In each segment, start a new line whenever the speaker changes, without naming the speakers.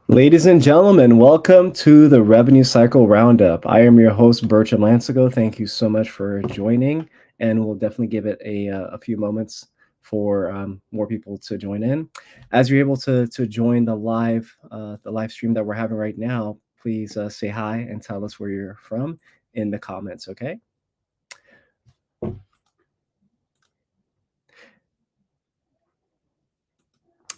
Ladies and gentlemen, welcome to the Revenue Cycle Roundup. I am your host, Bertram Lansigo. Thank you so much for joining, and we'll definitely give it a few moments for more people to join in. As you're able to join the live stream that we're having right now, please say hi and tell us where you're from in the comments. Okay.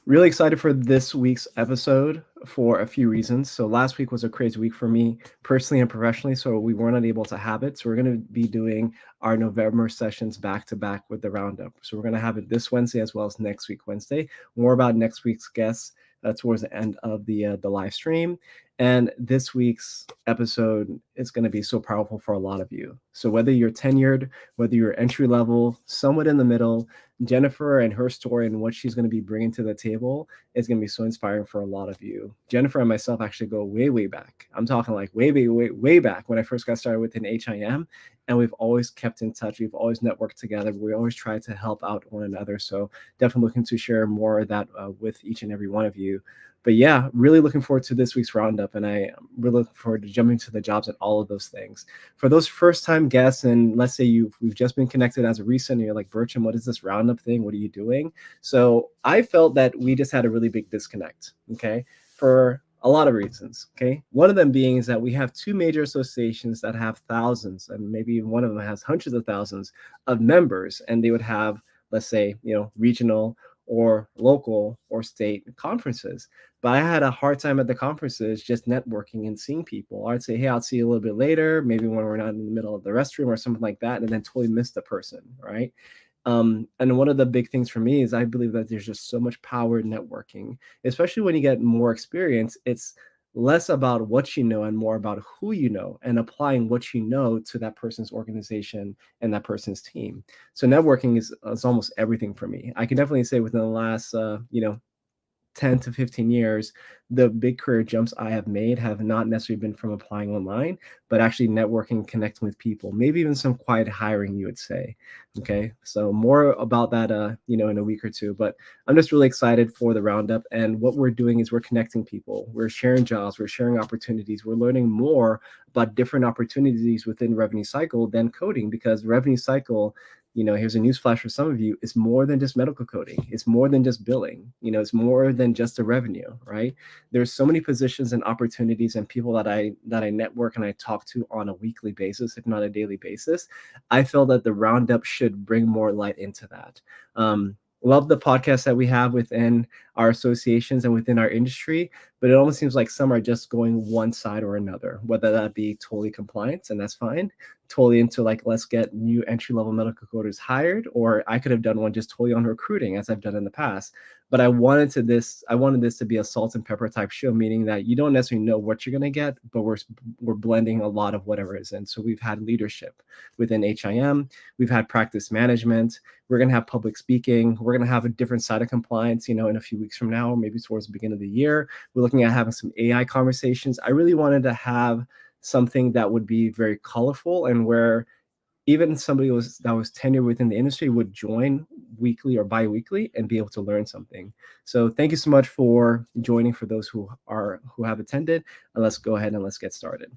Really excited for this week's episode for a few reasons. So last week was a crazy week for me personally and professionally, so we weren't able to have it. So we're going to be doing our November sessions back to back with the roundup. So we're going to have it this Wednesday as well as next week Wednesday. More about next week's guests towards the end of the live stream. And this week's episode is going to be so powerful for a lot of you. So whether you're tenured, whether you're entry level, somewhat in the middle, Jennifer and her story and what she's going to be bringing to the table is going to be so inspiring for a lot of you. Jennifer and myself actually go way, way back. I'm talking like way, way, way, way back when I first got started within HIM. And we've always kept in touch. We've always networked together. We always try to help out one another. So definitely looking to share more of that with each and every one of you. But yeah, really looking forward to this week's roundup, and I really looking forward to jumping to the jobs and all of those things. For those first-time guests, and let's say we've just been connected as a recent, and you're like, Bertram, what is this roundup thing? What are you doing? So I felt that we just had a really big disconnect, okay, for a lot of reasons, okay? One of them being is that we have two major associations that have thousands, and maybe one of them has hundreds of thousands of members, and they would have, let's say, regional or local or state conferences. But I had a hard time at the conferences just networking and seeing people. I'd say, hey, I'll see you a little bit later, maybe when we're not in the middle of the restroom or something like that, and then totally miss the person, right? And one of the big things for me is I believe that there's just so much power in networking, especially when you get more experience. It's less about what you know and more about who you know and applying what you know to that person's organization and that person's team. So networking is almost everything for me. I can definitely say within the last 10 to 15 years, the big career jumps I have made have not necessarily been from applying online, but actually networking, connecting with people, maybe even some quiet hiring, you would say. Okay. So more about that, in a week or two, but I'm just really excited for the roundup. And what we're doing is we're connecting people, we're sharing jobs, we're sharing opportunities, we're learning more about different opportunities within revenue cycle than coding, because revenue cycle, here's a news flash for some of you, it's more than just medical coding. It's more than just billing. It's more than just the revenue, right? There's so many positions and opportunities and people that I network and I talk to on a weekly basis, if not a daily basis. I feel that the roundup should bring more light into that. Love the podcast that we have within our associations and within our industry, but it almost seems like some are just going one side or another, whether that be totally compliance, and that's fine, totally into like, let's get new entry-level medical coders hired, or I could have done one just totally on recruiting as I've done in the past. But I wanted this to be a salt and pepper type show, meaning that you don't necessarily know what you're going to get, but we're blending a lot of whatever is in. So we've had leadership within HIM, we've had practice management, we're going to have public speaking, we're going to have a different side of compliance, in a few weeks from now, maybe towards the beginning of the year. We're looking at having some AI conversations. I really wanted to have something that would be very colorful and where even somebody that was tenured within the industry would join weekly or bi-weekly and be able to learn something. So thank you so much for joining, for those who have attended, and let's go ahead and let's get started.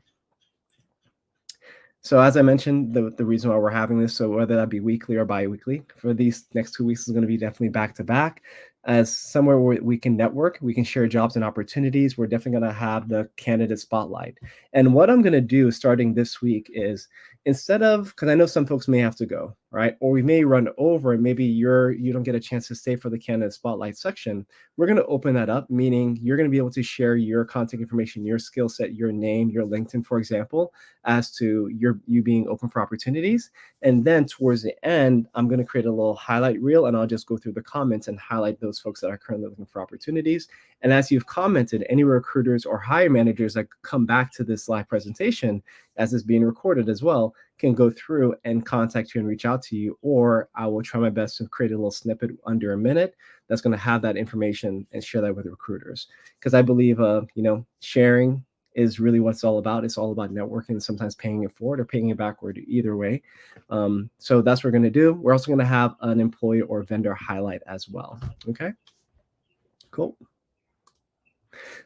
So as I mentioned, the reason why we're having this, so whether that be weekly or bi-weekly, for these next 2 weeks is going to be definitely back to back, as somewhere where we can network, we can share jobs and opportunities. We're definitely going to have the candidate spotlight. And what I'm going to do starting this week is, instead of, because I know some folks may have to go, right? Or we may run over and maybe you don't get a chance to stay for the candidate spotlight section. We're going to open that up, meaning you're going to be able to share your contact information, your skill set, your name, your LinkedIn, for example, as to you being open for opportunities. And then towards the end, I'm going to create a little highlight reel, and I'll just go through the comments and highlight those folks that are currently looking for opportunities. And as you've commented, any recruiters or hire managers that come back to this live presentation, as it's being recorded as well, can go through and contact you and reach out to you, or I will try my best to create a little snippet under a minute that's going to have that information and share that with recruiters. Because I believe, sharing is really what it's all about. It's all about networking, sometimes paying it forward or paying it backward, either way. So that's what we're going to do. We're also going to have an employee or vendor highlight as well. Okay, cool.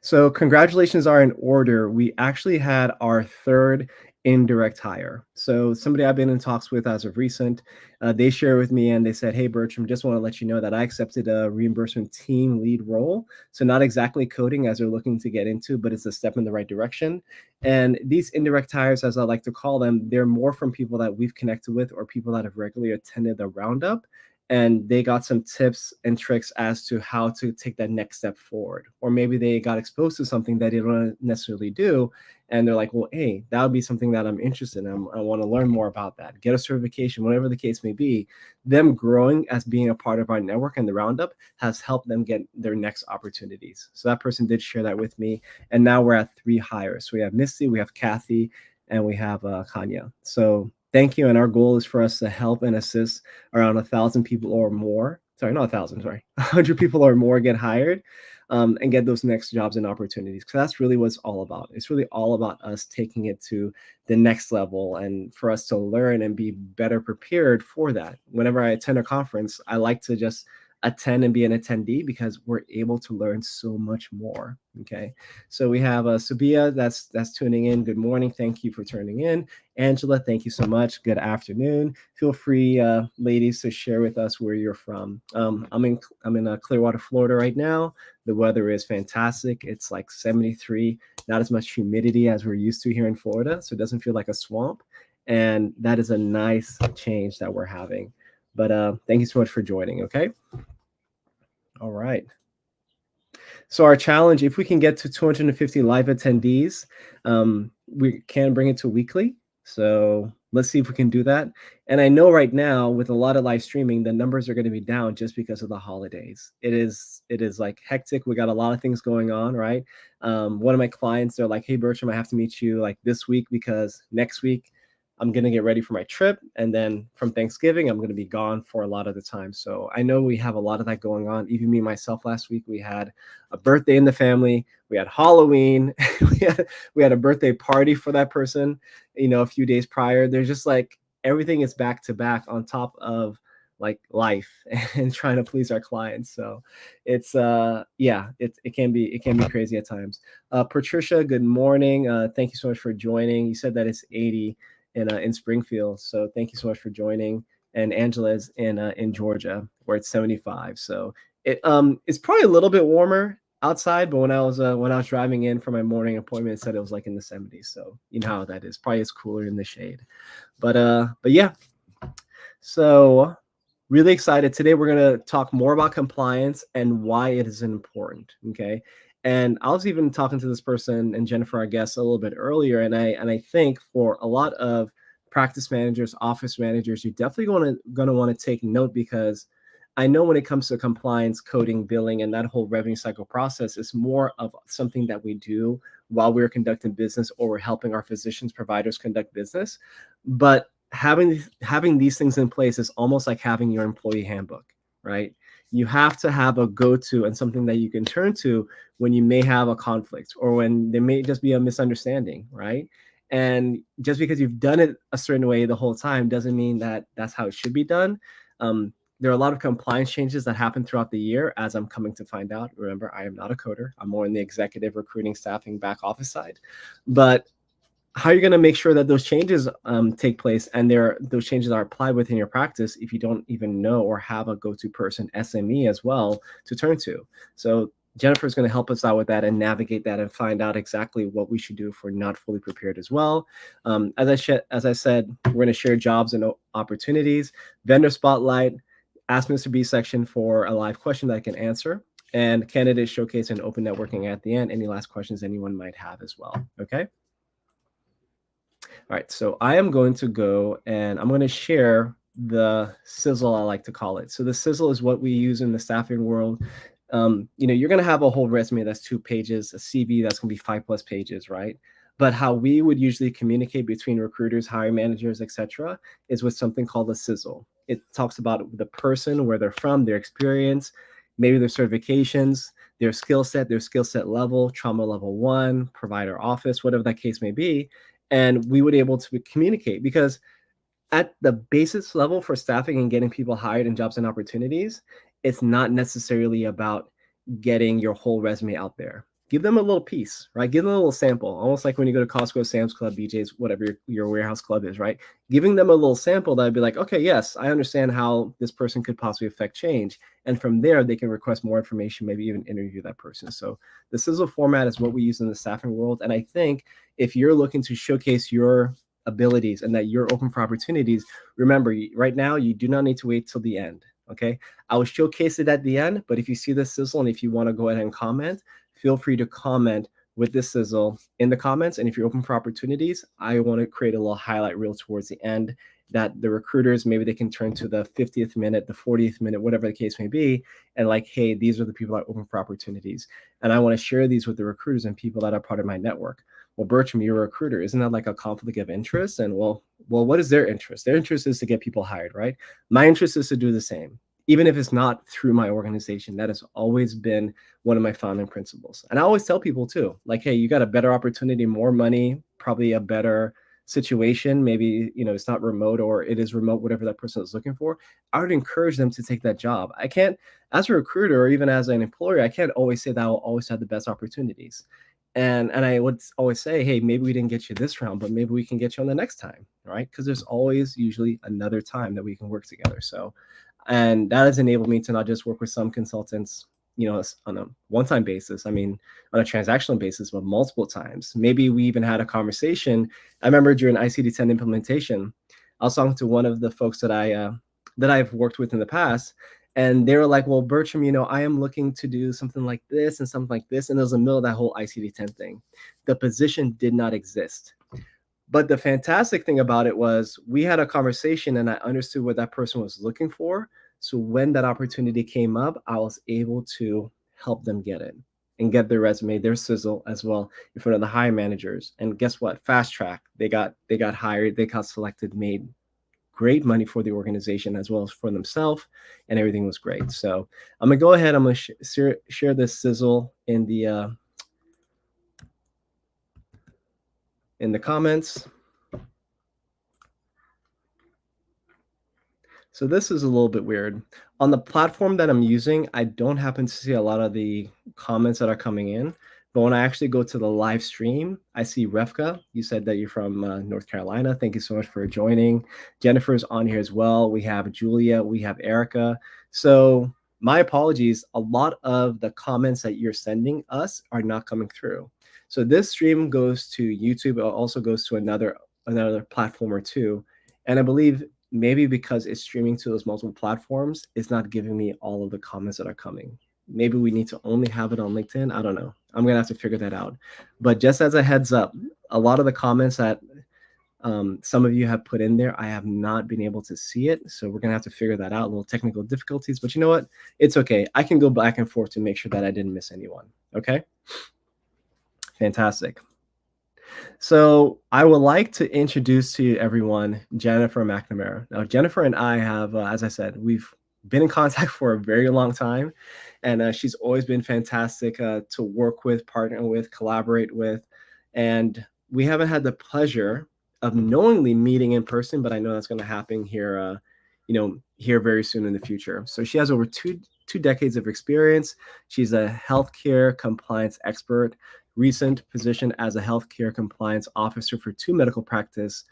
So congratulations are in order. We actually had our third indirect hire. So somebody I've been in talks with as of recent, they shared with me and they said, "Hey Bertram, just want to let you know that I accepted a reimbursement team lead role. So not exactly coding as they're looking to get into, but it's a step in the right direction." And these indirect hires, as I like to call them, they're more from people that we've connected with or people that have regularly attended the roundup, and they got some tips and tricks as to how to take that next step forward. Or maybe they got exposed to something that they don't necessarily do, and they're like, well, hey, that would be something that I'm interested in. I want to learn more about that, get a certification, whatever the case may be. Them growing as being a part of our network and the roundup has helped them get their next opportunities. So that person did share that with me. And now we're at 3 hires. So we have Misty, we have Kathy, and we have Kanya. So thank you. And our goal is for us to help and assist around 1,000 people or more. Sorry, not 1,000. Sorry, 100 people or more get hired, and get those next jobs and opportunities. Because that's really what it's all about. It's really all about us taking it to the next level and for us to learn and be better prepared for that. Whenever I attend a conference, I like to just attend and be an attendee because we're able to learn so much more. Okay, so we have Sabia that's tuning in. Good morning. Thank you for tuning in. Angela, thank you so much. Good afternoon. Feel free, ladies, to share with us where you're from. I'm in Clearwater, Florida right now. The weather is fantastic. It's like 73, not as much humidity as we're used to here in Florida, so it doesn't feel like a swamp. And that is a nice change that we're having. But thank you so much for joining. Okay. All right. So our challenge, if we can get to 250 live attendees, we can bring it to weekly. So let's see if we can do that. And I know right now with a lot of live streaming, the numbers are going to be down just because of the holidays. It is like hectic. We got a lot of things going on, right? One of my clients, they're like, "Hey Bertram, I have to meet you like this week because next week I'm going to get ready for my trip. And then from Thanksgiving, I'm going to be gone for a lot of the time." So I know we have a lot of that going on. Even me, myself, last week, we had a birthday in the family. We had Halloween. we had a birthday party for that person, a few days prior. There's just like everything is back to back on top of like life and trying to please our clients. So it's yeah, it can be crazy at times. Patricia, good morning. Thank you so much for joining. You said that it's 80 in Springfield. So thank you so much for joining. And Angela is in Georgia where it's 75. So it's probably a little bit warmer outside, but when I was driving in for my morning appointment, it said it was like in the 70s. So you know how that is. Probably it's cooler in the shade. But yeah. So really excited. Today we're going to talk more about compliance and why it is important. Okay. And I was even talking to this person and Jennifer, our guest, a little bit earlier, and I think for a lot of practice managers, office managers, you're definitely going to want to take note, because I know when it comes to compliance, coding, billing, and that whole revenue cycle process, is more of something that we do while we're conducting business or we're helping our physicians, providers conduct business. But having these things in place is almost like having your employee handbook, right? You have to have a go-to and something that you can turn to when you may have a conflict or when there may just be a misunderstanding, right? And just because you've done it a certain way the whole time doesn't mean that that's how it should be done. There are a lot of compliance changes that happen throughout the year, as I'm coming to find out. Remember, I am not a coder. I'm more in the executive recruiting, staffing, back office side. But how are you going to make sure that those changes take place and those changes are applied within your practice if you don't even know or have a go-to person, SME as well, to turn to? So Jennifer is going to help us out with that and navigate that and find out exactly what we should do if we're not fully prepared as well. As I said, we're going to share jobs and opportunities, vendor spotlight, Ask Mr. B section for a live question that I can answer, and candidate showcase and open networking at the end. Any last questions anyone might have as well. Okay. All right, so I am going to go and I'm going to share the sizzle, I like to call it. So the sizzle is what we use in the staffing world. You're going to have a whole resume that's 2 pages, a CV that's going to be 5+ pages, right? But how we would usually communicate between recruiters, hiring managers, etc., is with something called a sizzle. It talks about the person, where they're from, their experience, maybe their certifications, their skill set level, trauma level 1, provider office, whatever that case may be. And we would be able to communicate, because at the basis level for staffing and getting people hired in jobs and opportunities, it's not necessarily about getting your whole resume out there. give them a little piece, right? Give them a little sample, almost like when you go to Costco, Sam's Club, BJ's, whatever your warehouse club is, right? Giving them a little sample that'd be like, okay, yes, I understand how this person could possibly affect change. And from there, they can request more information, maybe even interview that person. So the sizzle format is what we use in the staffing world. And I think if you're looking to showcase your abilities and that you're open for opportunities, remember, right now, you do not need to wait till the end. Okay. I will showcase it at the end, but if you see the sizzle and if you want to go ahead and comment, feel free to comment with this sizzle in the comments. And if you're open for opportunities, I want to create a little highlight reel towards the end that the recruiters, maybe they can turn to the 50th minute, the 40th minute, whatever the case may be. And like, hey, these are the people that are open for opportunities. And I want to share these with the recruiters and people that are part of my network. Well, Bertram, you're a recruiter. Isn't that like a conflict of interest? And well, what is their interest? Their interest is to get people hired, right? My interest is to do the same, even if it's not through my organization. That has always been one of my founding principles. And I always tell people too, like, hey, you got a better opportunity, more money, probably a better situation. Maybe, it's not remote or it is remote, whatever that person is looking for. I would encourage them to take that job. I can't, as a recruiter or even as an employer, I can't always say that I will always have the best opportunities. And I would always say, hey, maybe we didn't get you this round, but maybe we can get you on the next time, right? Because there's always usually another time that we can work together. So, and that has enabled me to not just work with some consultants, on a one-time basis, on a transactional basis, but multiple times. Maybe we even had a conversation. I remember during ICD-10 implementation, I was talking to one of the folks that I've worked with in the past, and they were like, well, Bertram, I am looking to do something like this and something like this. And it was in the middle of that whole ICD-10 thing. The position did not exist. But the fantastic thing about it was we had a conversation and I understood what that person was looking for. So when that opportunity came up, I was able to help them get it and get their resume, their sizzle as well in front of the hiring managers. And guess what? Fast track. They got hired, they got selected, made great money for the organization as well as for themselves, and everything was great. So I'm gonna go ahead. I'm gonna share this sizzle in the comments. So this is a little bit weird. On the platform that I'm using, I don't happen to see a lot of the comments that are coming in. But when I actually go to the live stream, I see Refka. You said that you're from North Carolina. Thank you so much for joining. Jennifer's on here as well. We have Julia. We have Erica. So my apologies. A lot of the comments that you're sending us are not coming through. So this stream goes to YouTube. It also goes to another platform or two. And I believe maybe because it's streaming to those multiple platforms, it's not giving me all of the comments that are coming. Maybe we need to only have it on LinkedIn. I don't know. I'm going to have to figure that out. But just as a heads up, a lot of the comments that some of you have put in there, I have not been able to see it. So we're going to have to figure that out, little technical difficulties. But you know what? It's okay. I can go back and forth to make sure that I didn't miss anyone. Okay? Fantastic. So I would like to introduce to everyone Jennifer McNamara. Now, Jennifer and I have, as I said, we've been in contact for a very long time, and she's always been fantastic to work with, partner with, collaborate with, and we haven't had the pleasure of knowingly meeting in person, but I know that's going to happen here, here very soon in the future. So she has over two decades of experience. She's a healthcare compliance expert, recent position as a healthcare compliance officer for 2 medical practice.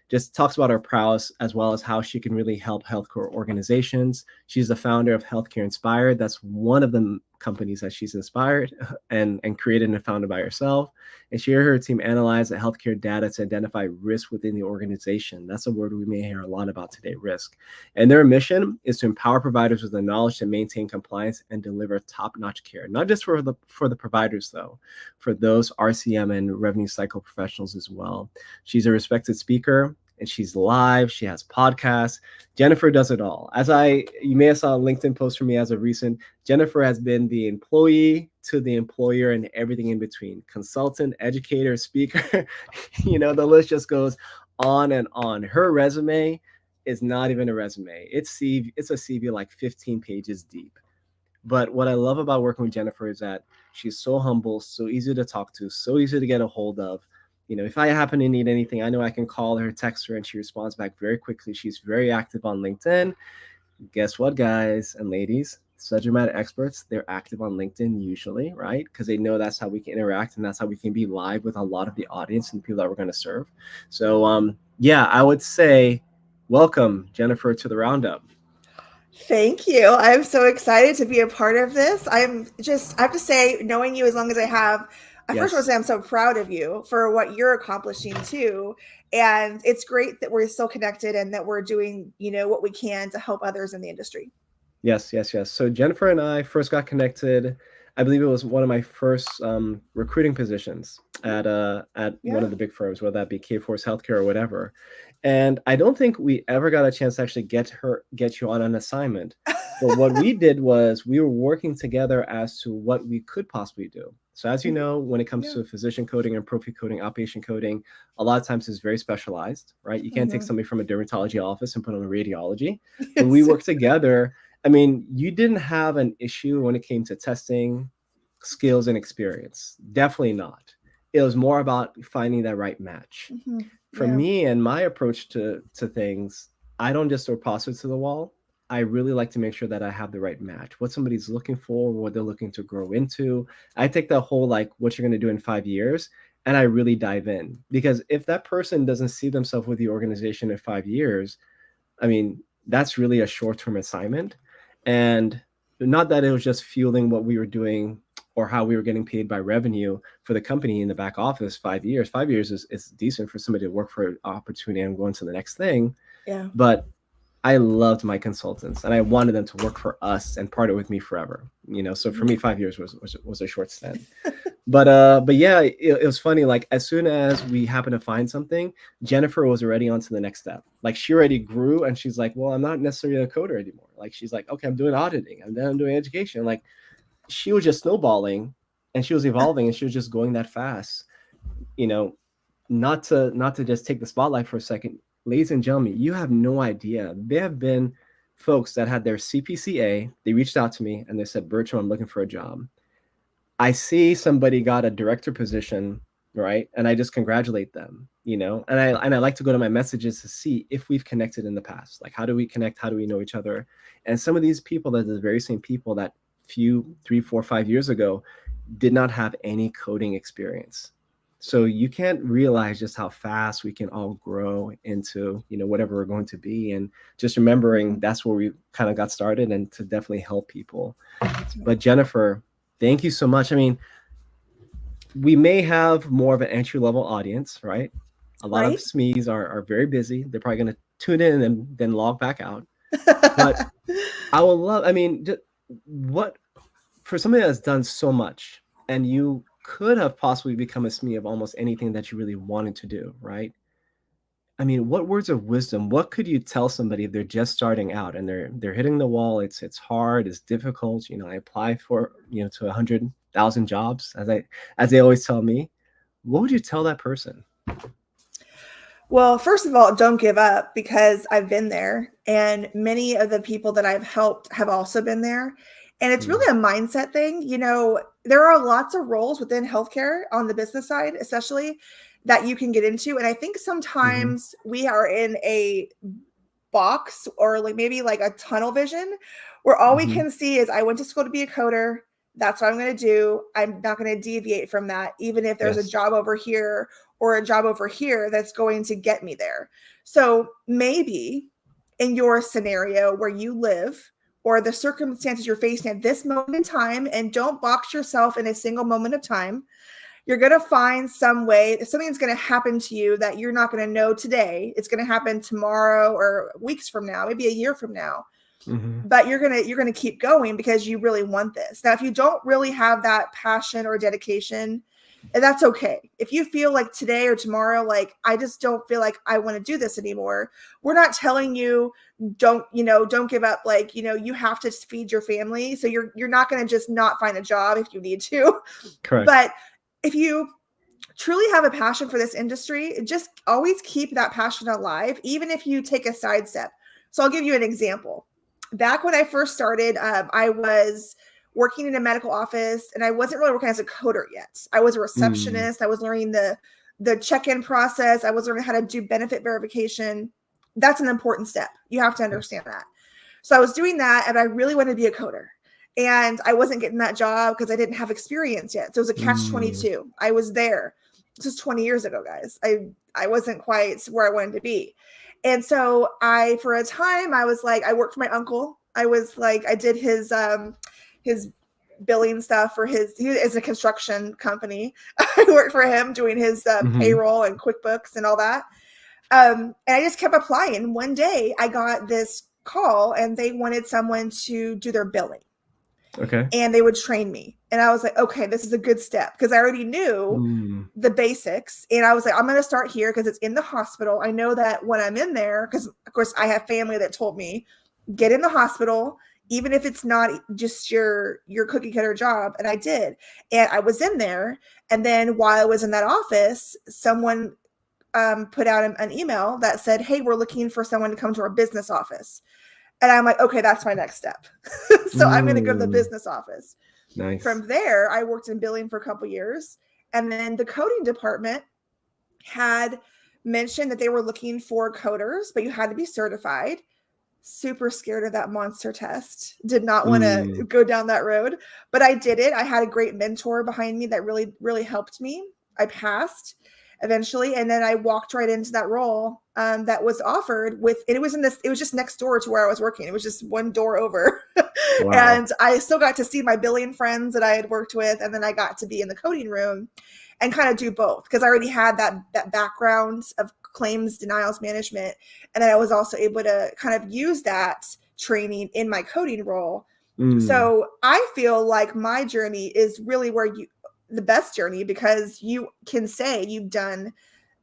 Just talks about her prowess as well as how she can really help healthcare organizations. She's the founder of Healthcare Inspired. That's one of the companies that she's inspired and created and founded by herself. And she and her team analyze the healthcare data to identify risk within the organization. That's a word we may hear a lot about today, risk. And their mission is to empower providers with the knowledge to maintain compliance and deliver top-notch care, not just for the providers though, for those RCM and revenue cycle professionals as well. She's a respected speaker, and she's live. She has podcasts. Jennifer does it all. You may have saw a LinkedIn post from me as of recent. Jennifer has been the employee to the employer and everything in between. Consultant, educator, speaker. The list just goes on and on. Her resume is not even a resume. It's a CV like 15 pages deep. But what I love about working with Jennifer is that she's so humble, so easy to talk to, so easy to get a hold of. If I happen to need anything, I know I can call her, text her, and she responds back very quickly. She's very active on LinkedIn. Guess what, guys and ladies? subject matter experts, they're active on LinkedIn usually, right? Because they know that's how we can interact and that's how we can be live with a lot of the audience and the people that we're going to serve. So, yeah, I would say welcome, Jennifer, to the roundup.
Thank you. I'm so excited to be a part of this. I have to say, knowing you as long as I have, I first want to
Yes.
say I'm so proud of you for what you're accomplishing too. And it's great that we're still connected and that we're doing, what we can to help others in the industry.
Yes, yes, yes. So Jennifer and I first got connected. I believe it was one of my first recruiting positions at one
Yeah.
of the big firms, whether that be K-Force Healthcare or whatever. And I don't think we ever got a chance to actually get you on an assignment. But what we did was we were working together as to what we could possibly do. So as you
Mhm.
know, when it comes
Yeah.
to physician coding and prophy coding, outpatient coding, a lot of times it's very specialized, right? You can't take
Mhm.
somebody from a dermatology office and put them in radiology. But we
Yes.
work together. I mean, you didn't have an issue when it came to testing skills and experience. Definitely not. It was more about finding that right match.
Mhm.
For
Yeah.
me and my approach to things, I don't just throw posters to the wall. I really like to make sure that I have the right match. What somebody's looking for, what they're looking to grow into. I take the whole like what you're going to do in 5 years and I really dive in because if that person doesn't see themselves with the organization in 5 years, I mean, that's really a short term assignment. And not that it was just fueling what we were doing or how we were getting paid by revenue for the company in the back office 5 years. 5 years is decent for somebody to work for an opportunity and go into the next thing.
Yeah.
But I loved my consultants and I wanted them to work for us and partner with me forever. So for
Mhm.
me, 5 years was a short stint. But yeah, it was funny. Like as soon as we happened to find something, Jennifer was already on to the next step. Like she already grew, and she's like, "Well, I'm not necessarily a coder anymore." Like she's like, "Okay, I'm doing auditing, and then I'm doing education." Like she was just snowballing, and she was evolving, and she was just going that fast. You know, not to just take the spotlight for a second, ladies and gentlemen, you have no idea. There have been folks that had their CPCA. They reached out to me and they said, "Bertram, I'm looking for a job." I see somebody got a director position, right? And I just congratulate them, and I like to go to my messages to see if we've connected in the past. Like, how do we connect? How do we know each other? And some of these people that are the very same people that few 3, 4, 5 years ago did not have any coding experience. So you can't realize just how fast we can all grow into, whatever we're going to be. And just remembering
Mhm.
that's where we kind of got started and to definitely help people.
That's right.
But Jennifer, thank you so much. I mean, we may have more of an entry level audience, right? A lot of
Right?
SMEs are very busy. They're probably going to tune in and then log back out. But I will love, I mean, what for somebody that's done so much and you could have possibly become a SME of almost anything that you really wanted to do, right? I mean, what words of wisdom, what could you tell somebody if they're just starting out and they're hitting the wall? It's hard, it's difficult. I apply for, to 100,000 jobs as they always tell me. What would you tell that person?
Well, first of all, don't give up because I've been there and many of the people that I've helped have also been there. And it's
Mm,
really a mindset thing. There are lots of roles within healthcare on the business side, especially that you can get into. And I think
mm-hmm.
sometimes we are in a box or like maybe like a tunnel vision where all we
Mm-hmm.
can see is I went to school to be a coder. That's what I'm going to do. I'm not going to deviate from that, even if there's a
Yes.
job over here or a job over here that's going to get me there. So maybe in your scenario where you live or the circumstances you're facing at this moment in time, and don't box yourself in a single moment of time, you're going to find some way, something's going to happen to you that you're not going to know today. It's going to happen tomorrow or weeks from now, maybe a year from now.
Mm-hmm.
But you're going to keep going because you really want this. Now, if you don't really have that passion or dedication, that's okay. If you feel like today or tomorrow, like I just don't feel like I want to do this anymore, we're not telling you don't give up. Like, you have to feed your family. So you're not going to just not find a job if you need to.
Correct.
But if you truly have a passion for this industry, just always keep that passion alive, even if you take a side step. So I'll give you an example. Back when I first started, I was working in a medical office and I wasn't really working as a coder yet. I was a
Mm,
receptionist. I was learning the check-in process. I was learning how to do benefit verification. That's an important step. You have to
yes.
understand that. So I was doing that and I really wanted to be a coder. And I wasn't getting that job because I didn't have experience yet. So it was a catch 22. I was there. This is 20 years ago, guys. I wasn't quite where I wanted to be. And so for a time, I was like, I worked for my uncle. I was like, I did his billing stuff for he is a construction company. I worked for him doing his payroll and QuickBooks and all that. And I just kept applying. One day I got this call and they wanted someone to do their billing.
Okay.
And they would train me. And I was like, okay, this is a good step because I already knew the basics. And I was like, I'm going to start here because it's in the hospital. I know that when I'm in there, because of course I have family that told me, get in the hospital, even if it's not just your cookie cutter job. And I did. And I was in there. And then while I was in that office, someone put out an email that said, hey, we're looking for someone to come to our business office. And I'm like, okay, that's my next step. So I'm going to go to the business office.
Nice.
From there, I worked in billing for a couple years. And then the coding department had mentioned that they were looking for coders, but you had to be certified. Super scared of that monster test. Did not want to go down that road, but I did it. I had a great mentor behind me that really, really helped me. I passed eventually. And then I walked right into that role that was offered with, and it was just next door to where I was working. It was just one door over. Wow. And I still got to see my billing friends that I had worked with. And then I got to be in the coding room and kind of do both because I already had that background of claims denials management. And then I was also able to kind of use that training in my coding role. So I feel like my journey is really the best journey because you can say you've done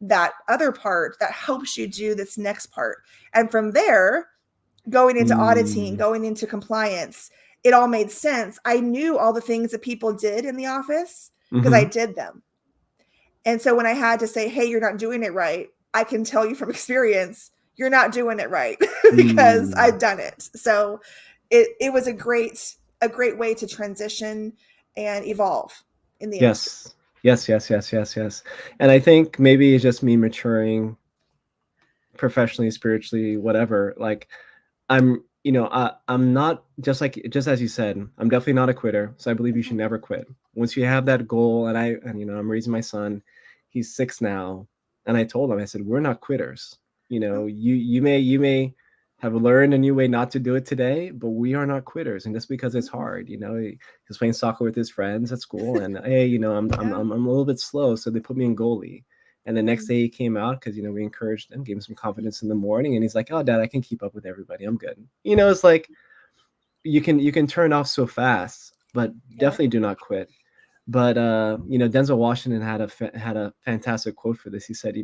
that other part that helps you do this next part. And from there, going into auditing, going into compliance, it all made sense. I knew all the things that people did in the office because I did them. And so when I had to say, hey, you're not doing it right, I can tell you from experience, you're not doing it right because I've done it. So it was a great way to transition and evolve. In the
yes. And I think maybe it's just me maturing professionally, spiritually, whatever. Like I'm not just as you said, I'm definitely not a quitter. So I believe you should never quit. Once you have that goal, and I'm raising my son, he's 6 now. And I told him, I said, we're not quitters. You may have learned a new way not to do it today, but we are not quitters. And just because it's hard, he's playing soccer with his friends at school, and hey, I'm a little bit slow, so they put me in goalie. And the next day he came out because we encouraged him, gave him some confidence in the morning, and he's like, "Oh, Dad, I can keep up with everybody. I'm good." It's like you can turn off so fast, but definitely do not quit. But Denzel Washington had a fantastic quote for this. He said,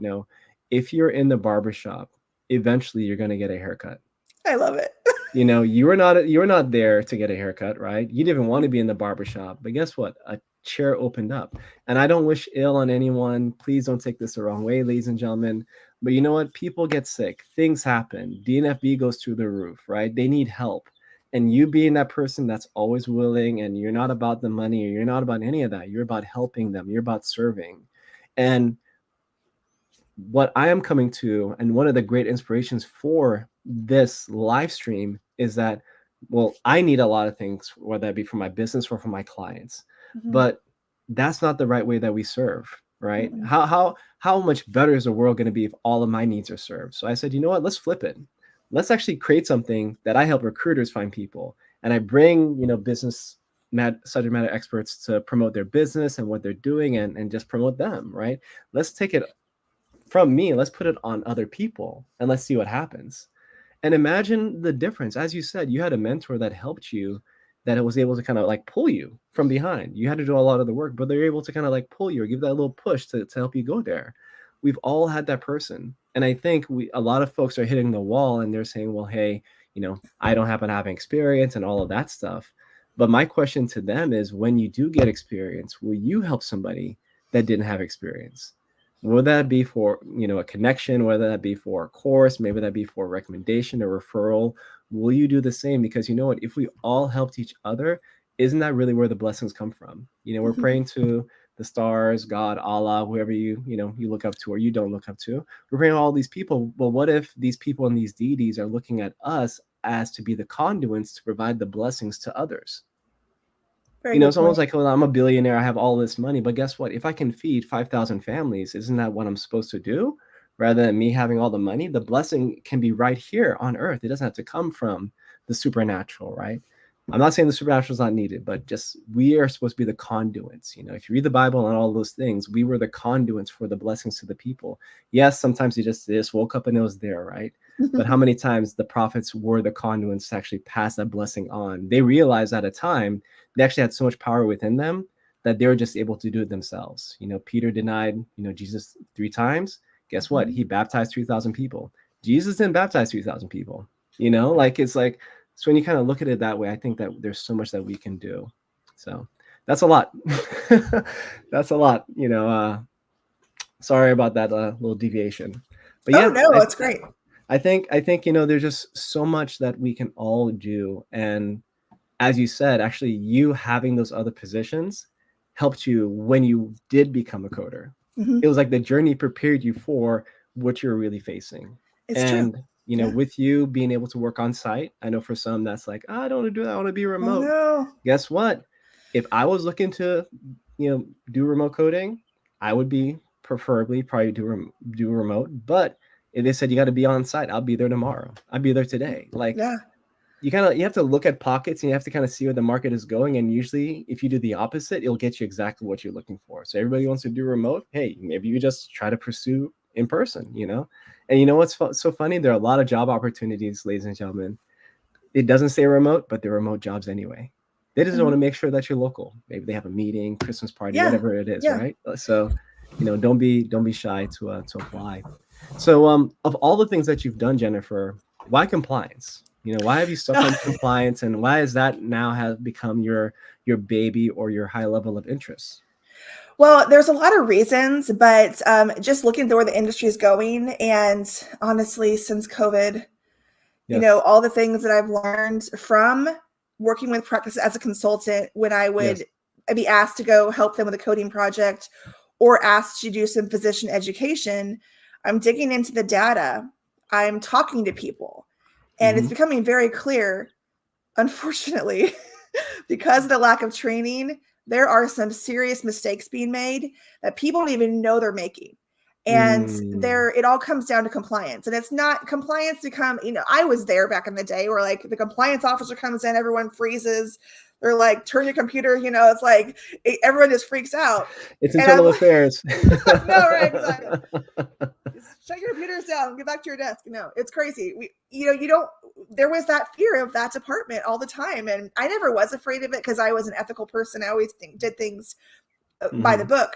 if you're in the barbershop, eventually you're going to get a haircut.
I love it.
You're not there to get a haircut, right? You didn't even want to be in the barbershop, but guess what? A chair opened up. And I don't wish ill on anyone. Please don't take this the wrong way, ladies and gentlemen. But you know what? People get sick. Things happen. DNFB goes through the roof, right? They need help. And you being that person that's always willing, and you're not about the money, or you're not about any of that. You're about helping them. You're about serving. And what I am coming to, and one of the great inspirations for this live stream is that, well, I need a lot of things, whether that be for my business or for my clients, but that's not the right way that we serve, right? How much better is the world going to be if all of my needs are served? So I said, you know what, let's flip it. Let's actually create something that I help recruiters find people, and I bring, business subject matter experts to promote their business and what they're doing, and just promote them, right? Let's take it from me, let's put it on other people, and let's see what happens. And imagine the difference. As you said, you had a mentor that helped you, that was able to kind of like pull you from behind. You had to do a lot of the work, but they're able to kind of like pull you or give that little push to help you go there. We've all had that person. And I think a lot of folks are hitting the wall and they're saying, well, hey, I don't happen to have experience and all of that stuff. But my question to them is, when you do get experience, will you help somebody that didn't have experience? Will that be for, a connection, whether that be for a course, maybe that be for a recommendation or referral? Will you do the same? Because you know what, if we all helped each other, isn't that really where the blessings come from? We're praying to the stars, God, Allah, whoever you look up to or you don't look up to. We're praying to all these people. But what if these people and these deities are looking at us as to be the conduits to provide the blessings to others?
Very
You know,
good
it's almost
point.
like, well, I'm a billionaire, I have all this money, but guess what? If I can feed 5,000 families, isn't that what I'm supposed to do? Rather than me having all the money, the blessing can be right here on earth. It doesn't have to come from the supernatural, right? I'm not saying the supernatural is not needed, but just we are supposed to be the conduits. You know, if you read the Bible and all those things, we were the conduits for the blessings to the people. Yes, sometimes they just woke up and it was there, right? But how many times the prophets were the conduits to actually pass that blessing on? They realized at a time they actually had so much power within them that they were just able to do it themselves. You know, Peter denied, Jesus 3 times. Guess what? He baptized 3,000 people. Jesus didn't baptize 3,000 people. It's like, so when you kind of look at it that way, I think that there's so much that we can do. So that's a lot. That's a lot. Sorry about that little deviation. But
Oh
yeah,
no,
I,
that's great.
I think there's just so much that we can all do, and as you said, actually, you having those other positions helped you when you did become a coder.
Mm-hmm.
It was like the journey prepared you for what you're really facing.
It's true.
And,
Yeah.
with you being able to work on site, I know for some that's like, I don't want to do that. I want to be
Oh
remote.
no.
Guess what? If I was looking to, do remote coding, I would be preferably probably do remote. But if they said you got to be on site, I'll be there tomorrow. I'll be there today. Like,
Yeah.
you have to look at pockets and you have to kind of see where the market is going, and usually if you do the opposite, it'll get you exactly what you're looking for. So everybody wants to do remote. Hey, maybe you just try to pursue in person. And you know what's so funny? There are a lot of job opportunities, ladies and gentlemen. It doesn't say remote, but they're remote jobs anyway. They just want to
Mm-hmm.
make sure that you're local. Maybe they have a meeting, Christmas party,
Yeah.
whatever it is,
Yeah.
right? So don't be shy to apply. So of all the things that you've done, Jennifer, why compliance? Why have you stuck on compliance, and why is that now have become your baby or your high level of interest?
Well, there's a lot of reasons, but just looking at where the industry is going, and honestly, since COVID,
Yes.
all the things that I've learned from working with practice as a consultant when I
Yes.
would be asked to go help them with a coding project or asked to do some physician education, I'm digging into the data. I'm talking to people, and it's
Mm-hmm.
becoming very clear, unfortunately, because of the lack of training, there are some serious mistakes being made that people don't even know they're making. And
Mm.
it all comes down to compliance. And it's not compliance to I was there back in the day where like the compliance officer comes in, everyone freezes. They're like, turn your computer, it's like everyone just freaks out.
It's
And I'm
internal
like,
affairs.
no, right, exactly. Just shut your computers down, get back to your desk. No, it's crazy. You don't, there was that fear of that department all the time. And I never was afraid of it because I was an ethical person. I always did things by the
Mm-hmm.
book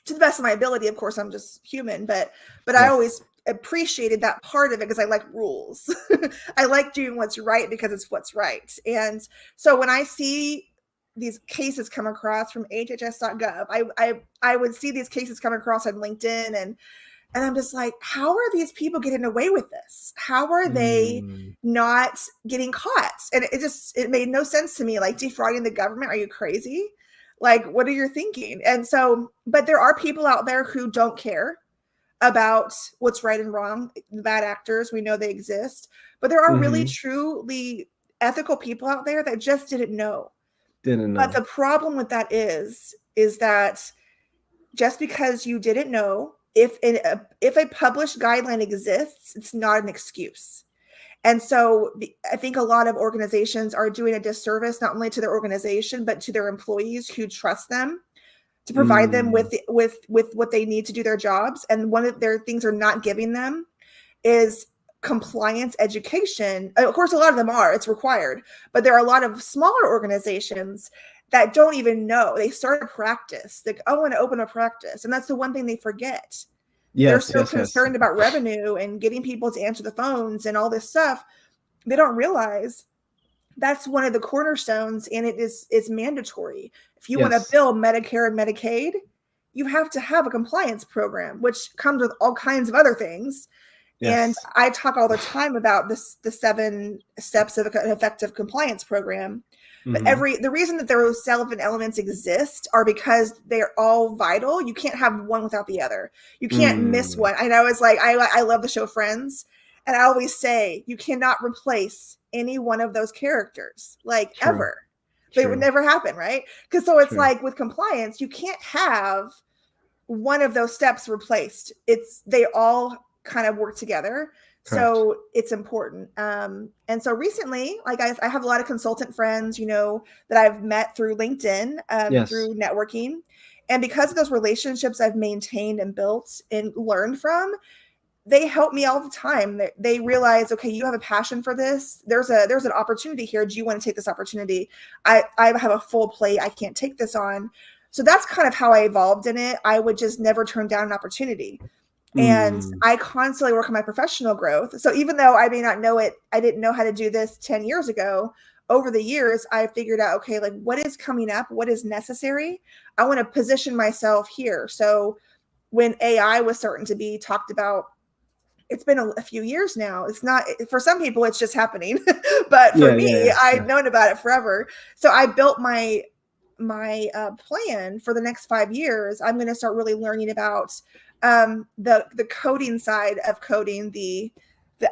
to the best of my ability. Of course, I'm just human, but I
Yes.
always appreciated that part of it because I like rules. I like doing what's right because it's what's right. And so when I see these cases come across from hhs.gov, I would see these cases come across on LinkedIn, and I'm just like, how are these people getting away with this? How are they
Mm.
not getting caught? And it made no sense to me. Like, defrauding the government? Are you crazy? Like, what are you thinking? And so, but there are people out there who don't care about what's right and wrong. The bad actors, we know they exist, but there are really
Mm-hmm.
truly ethical people out there that just didn't know.
Didn't
But
know.
the problem with that is that just because you didn't know, if a published guideline exists, it's not an excuse. And so I think a lot of organizations are doing a disservice not only to their organization but to their employees who trust them to provide them
Mm.
with what they need to do their jobs. And one of their things they're not giving them is compliance education. Of course, a lot of them are, it's required, but there are a lot of smaller organizations that don't even know. They start a practice, like, oh, I want to open a practice. And that's the one thing they forget. They're
Yes,
so
yes, yes.
concerned about revenue and getting people to answer the phones and all this stuff. They don't realize that's one of the cornerstones, and it's mandatory. If you want to
Yes.
bill Medicare and Medicaid, you have to have a compliance program, which comes with all kinds of other things. And
Yes.
I talk all the time about the 7 steps of an effective compliance program. But
Mm-hmm.
the reason that those 7 elements exist are because they're all vital. You can't have one without the other. You can't miss
Mm.
one. I know, it's like, I love the show Friends, and I always say you cannot replace any one of those characters, like,
True.
ever. They would
True.
never happen, right? Because so it's
True.
like with compliance, you can't have one of those steps replaced. They all kind of work together.
Correct.
So it's important. And so recently, like I have a lot of consultant friends, that I've met through LinkedIn,
Yes.
through networking. And because of those relationships I've maintained and built and learned from, they help me all the time. They realize, okay, you have a passion for this. There's an opportunity here. Do you want to take this opportunity? I have a full plate. I can't take this on. So that's kind of how I evolved in it. I would just never turn down an opportunity. And
Mm.
I constantly work on my professional growth. So even though I may not know it, I didn't know how to do this 10 years ago. Over the years, I figured out, okay, like what is coming up? What is necessary? I want to position myself here. So when AI was starting to be talked about, it's been a few years now. It's not, for some people, it's just happening. But for
Yeah,
me,
yeah,
I've
yeah.
known about it forever. So I built my plan for the next 5 years. I'm going to start really learning about the coding side of coding, the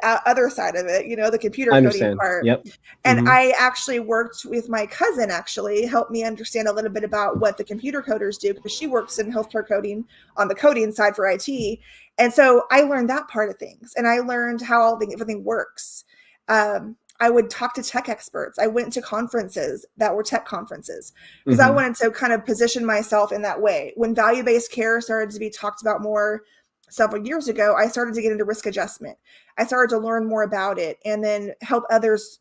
other side of it, the computer
I
coding
understand.
part.
Yep.
And
Hmm.
I actually worked with my cousin, actually helped me understand a little bit about what the computer coders do, because she works in healthcare coding on the coding side for IT. And so I learned that part of things, and I learned how everything works. I would talk to tech experts. I went to conferences that were tech conferences because I
Hmm.
wanted to kind of position myself in that way. When value-based care started to be talked about more several years ago, I started to get into risk adjustment. I started to learn more about it and then help others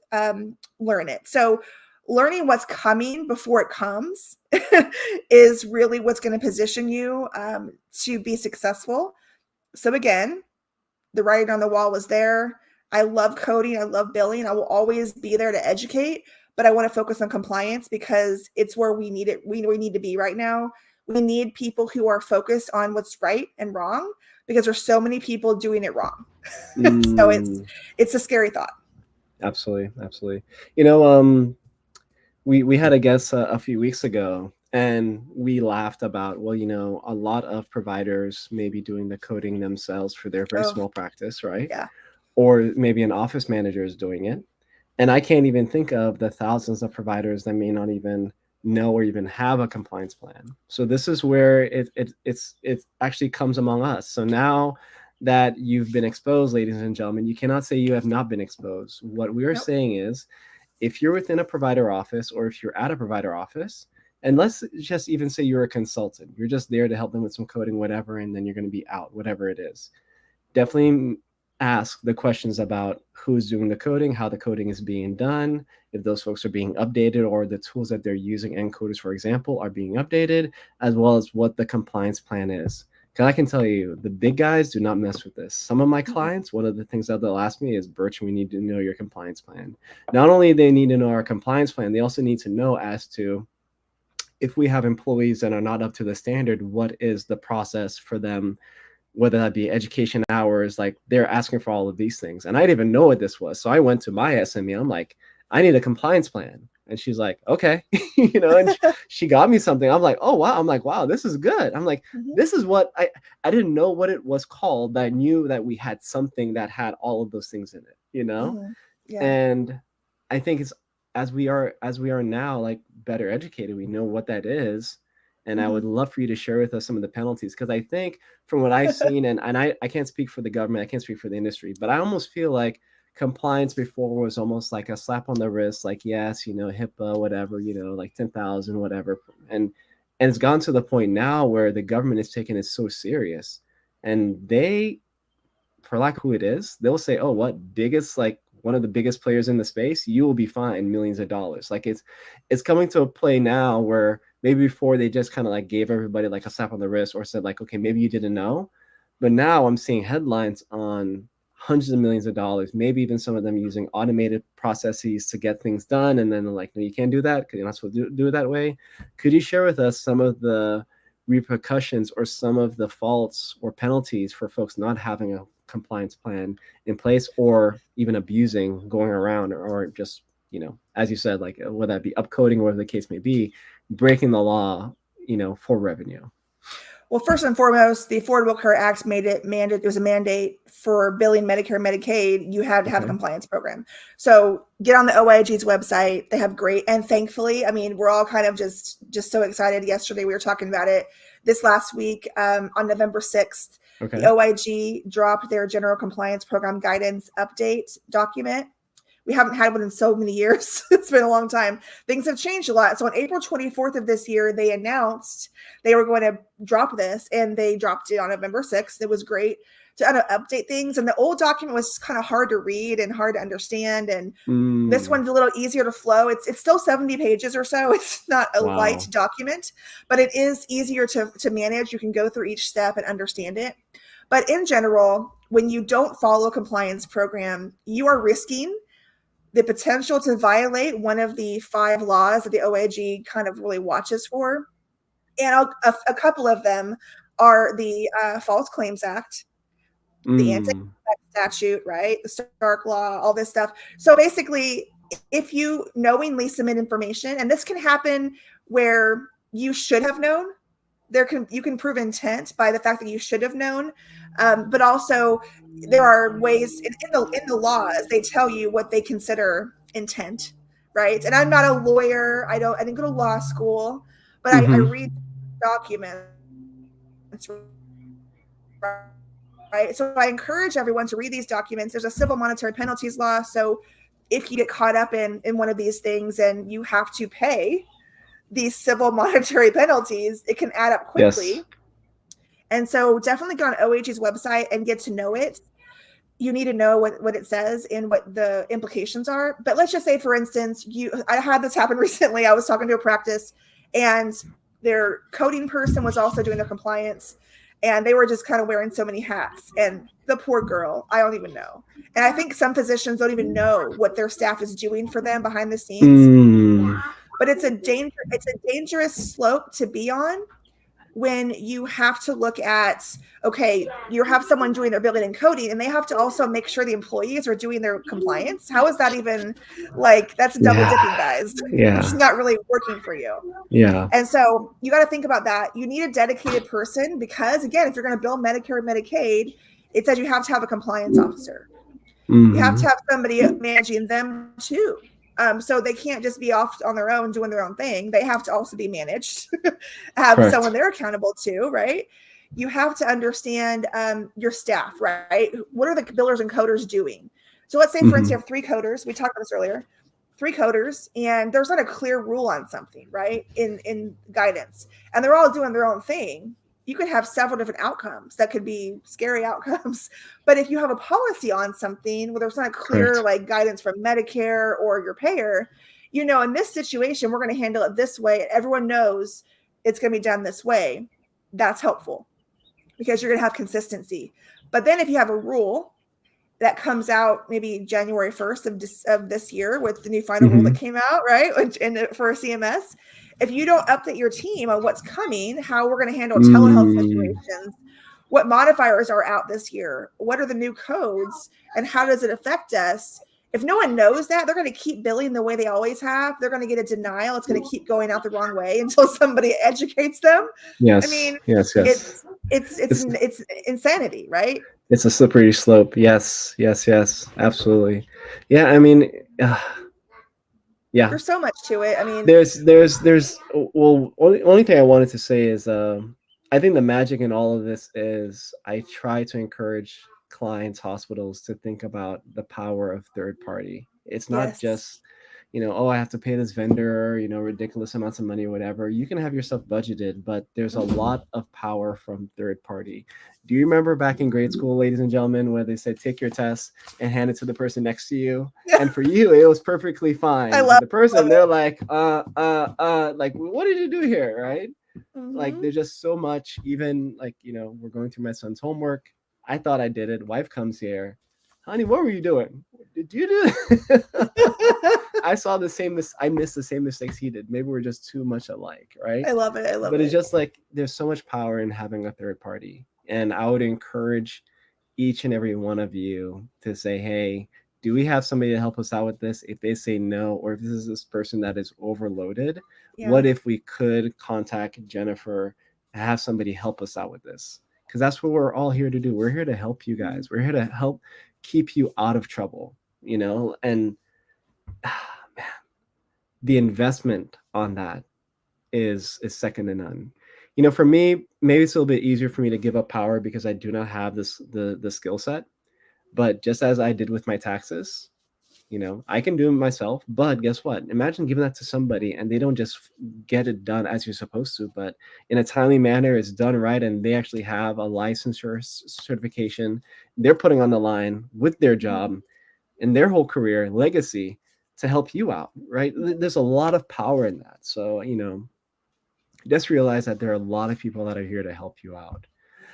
learn it. So learning what's coming before it comes is really what's going to position you to be successful. So again, the writing on the wall was there. I love coding. I love billing. I will always be there to educate, but I want to focus on compliance because it's where we need it. We need to be right now. We need people who are focused on what's right and wrong because there's so many people doing it wrong. So
Mm.
it's a scary thought.
Absolutely, absolutely. We had a guest a few weeks ago, and we laughed about, well, a lot of providers may be doing the coding themselves for their very
Oh,
small practice, right?
yeah.
Or maybe an office manager is doing it. And I can't even think of the thousands of providers that may not even know or even have a compliance plan. So this is where it actually comes among us. So now that you've been exposed, ladies and gentlemen, you cannot say you have not been exposed. What we are
Nope.
saying is, if you're within a provider office or if you're at a provider office, and let's just even say you're a consultant, you're just there to help them with some coding, whatever, and then you're going to be out, whatever it is. Definitely ask the questions about who's doing the coding, how the coding is being done, if those folks are being updated or the tools that they're using, encoders, for example, are being updated, as well as what the compliance plan is. Because I can tell you, the big guys do not mess with this. Some of my clients, one of the things that they'll ask me is, Birch, we need to know your compliance plan. Not only they need to know our compliance plan, they also need to know as to if we have employees that are not up to the standard, what is the process for them, whether that be education hours, like they're asking for all of these things. And I didn't even know what this was. So I went to my SME. I'm like, I need a compliance plan. And she's like, okay, and she got me something. I'm like, oh, wow. I'm like, wow, this is good. I'm like,
Mhm.
this is what I didn't know what it was called, but I knew that we had something that had all of those things in it.
Mhm. Yeah.
And I think it's as we are now, like, better educated, we know what that is. And I would
Mhm.
love for you to share with us some of the penalties, because I think from what I've seen, and I can't speak for the government, I can't speak for the industry, but I almost feel like compliance before was almost like a slap on the wrist, like, yes, HIPAA, whatever, like 10,000, whatever. And it's gone to the point now where the government is taking it so serious, and they, for lack of who it is, they'll say, "Oh, what biggest, like one of the biggest players in the space, you will be fined millions of dollars." Like it's coming to a play now where maybe before they just kind of like gave everybody like a slap on the wrist or said like, "Okay, maybe you didn't know," but now I'm seeing headlines on hundreds of millions of dollars, maybe even some of them using automated processes to get things done, and then they're like, "No, you can't do that because you're not supposed to do it that way." Could you share with us some of the repercussions or some of the faults or penalties for folks not having a compliance plan in place, or even abusing, going around, or just, as you said, like whether that be upcoding or whatever the case may be, breaking the law, for revenue?
Well, first and foremost, the Affordable Care Act made it mandate. It was a mandate for billing Medicare and Medicaid. You had to have a compliance program. So get on the OIG's website. They have great, and thankfully, I mean, we're all kind of just so excited. Yesterday, we were talking about it. This last week, on November 6th, the OIG dropped their General Compliance Program Guidance Update document. We haven't had one in so many years. It's been a long time. Things have changed a lot. So on April 24th of this year, they announced they were going to drop this, and they dropped it on November 6th. It was great to update things. And the old document was kind of hard to read and hard to understand. And this one's a little easier to flow. It's still 70 pages or so. It's not a light document, but it is easier to manage. You can go through each step and understand it. But in general, when you don't follow a compliance program, you are risking the potential to violate one of the 5 laws that the OIG kind of really watches for. And a couple of them are the False Claims Act, the anti-theft statute, right? The Stark Law, all this stuff. So basically, if you knowingly submit information, and this can happen where you should have known, you can prove intent by the fact that you should have known, but also there are ways in the laws, they tell you what they consider intent, right? And I'm not a lawyer. I didn't go to law school, but I read documents, right? So I encourage everyone to read these documents. There's a civil monetary penalties law. So if you get caught up in one of these things and you have to pay these civil monetary penalties, it can add up quickly. Yes. And so definitely go on OH's website and get to know it. You need to know what it says and what the implications are. But let's just say, for instance, I had this happen recently. I was talking to a practice, and their coding person was also doing their compliance, and they were just kind of wearing so many hats. And the poor girl, I don't even know. And I think some physicians don't even know what their staff is doing for them behind the scenes. But it's a dangerous slope to be on when you have to look at, okay, you have someone doing their billing and coding, and they have to also make sure the employees are doing their compliance. How is that even, like, that's double dipping, guys. It's not really working for you.
Yeah.
And so you got to think about that. You need a dedicated person, because again, if you're going to bill Medicare and Medicaid, it says you have to have a compliance officer. You have to have somebody managing them too. So they can't just be off on their own doing their own thing. They have to also be managed, have someone they're accountable to, right? You have to understand your staff, right? What are the billers and coders doing? So let's say, for instance, you have 3 coders. We talked about this earlier. 3 coders, and there's not a clear rule on something, right? In guidance, and they're all doing their own thing. You could have several different outcomes that could be scary outcomes. But if you have a policy on something where there's not a clear like guidance from Medicare or your payer, in this situation, we're going to handle it this way. Everyone knows it's going to be done this way. That's helpful because you're going to have consistency. But then if you have a rule that comes out maybe January 1st of this year with the new final rule that came out, right? And for CMS, if you don't update your team on what's coming, how we're going to handle telehealth situations, what modifiers are out this year, what are the new codes, and how does it affect us? If no one knows that, they're going to keep billing the way they always have. They're going to get a denial. It's going to keep going out the wrong way until somebody educates them.
Yes.
I mean,
yes.
It's insanity, right?
It's a slippery slope. Yes. Absolutely. Yeah. I mean, yeah.
There's so much to it. I mean,
only thing I wanted to say is, I think the magic in all of this is I try to encourage clients, hospitals to think about the power of third party. It's not just, I have to pay this vendor, ridiculous amounts of money or whatever. You can have your stuff budgeted, but there's a lot of power from third party. Do you remember back in grade school, ladies and gentlemen, where they said, take your test and hand it to the person next to you? And for you, it was perfectly fine. The person, they're like, like, what did you do here? Right? Like, there's just so much, even like, we're going through my son's homework. I thought I did it. Wife comes here. Honey, what were you doing? Did you do it? I saw I missed the same mistakes he did. Maybe we're just too much alike, right?
I love it.
But it's just like, there's so much power in having a third party. And I would encourage each and every one of you to say, hey, do we have somebody to help us out with this? If they say no, or if this person that is overloaded, what if we could contact Jennifer have somebody help us out with this, because that's what we're all here to do. We're here to help you guys. We're here to help keep you out of trouble, and man, the investment on that is second to none. For me, maybe it's a little bit easier for me to give up power because I do not have the skill set. But just as I did with my taxes, I can do it myself. But guess what? Imagine giving that to somebody and they don't just get it done as you're supposed to, but in a timely manner, it's done right, and they actually have a licensure certification they're putting on the line with their job and their whole career legacy to help you out, right? There's a lot of power in that. So, just realize that there are a lot of people that are here to help you out.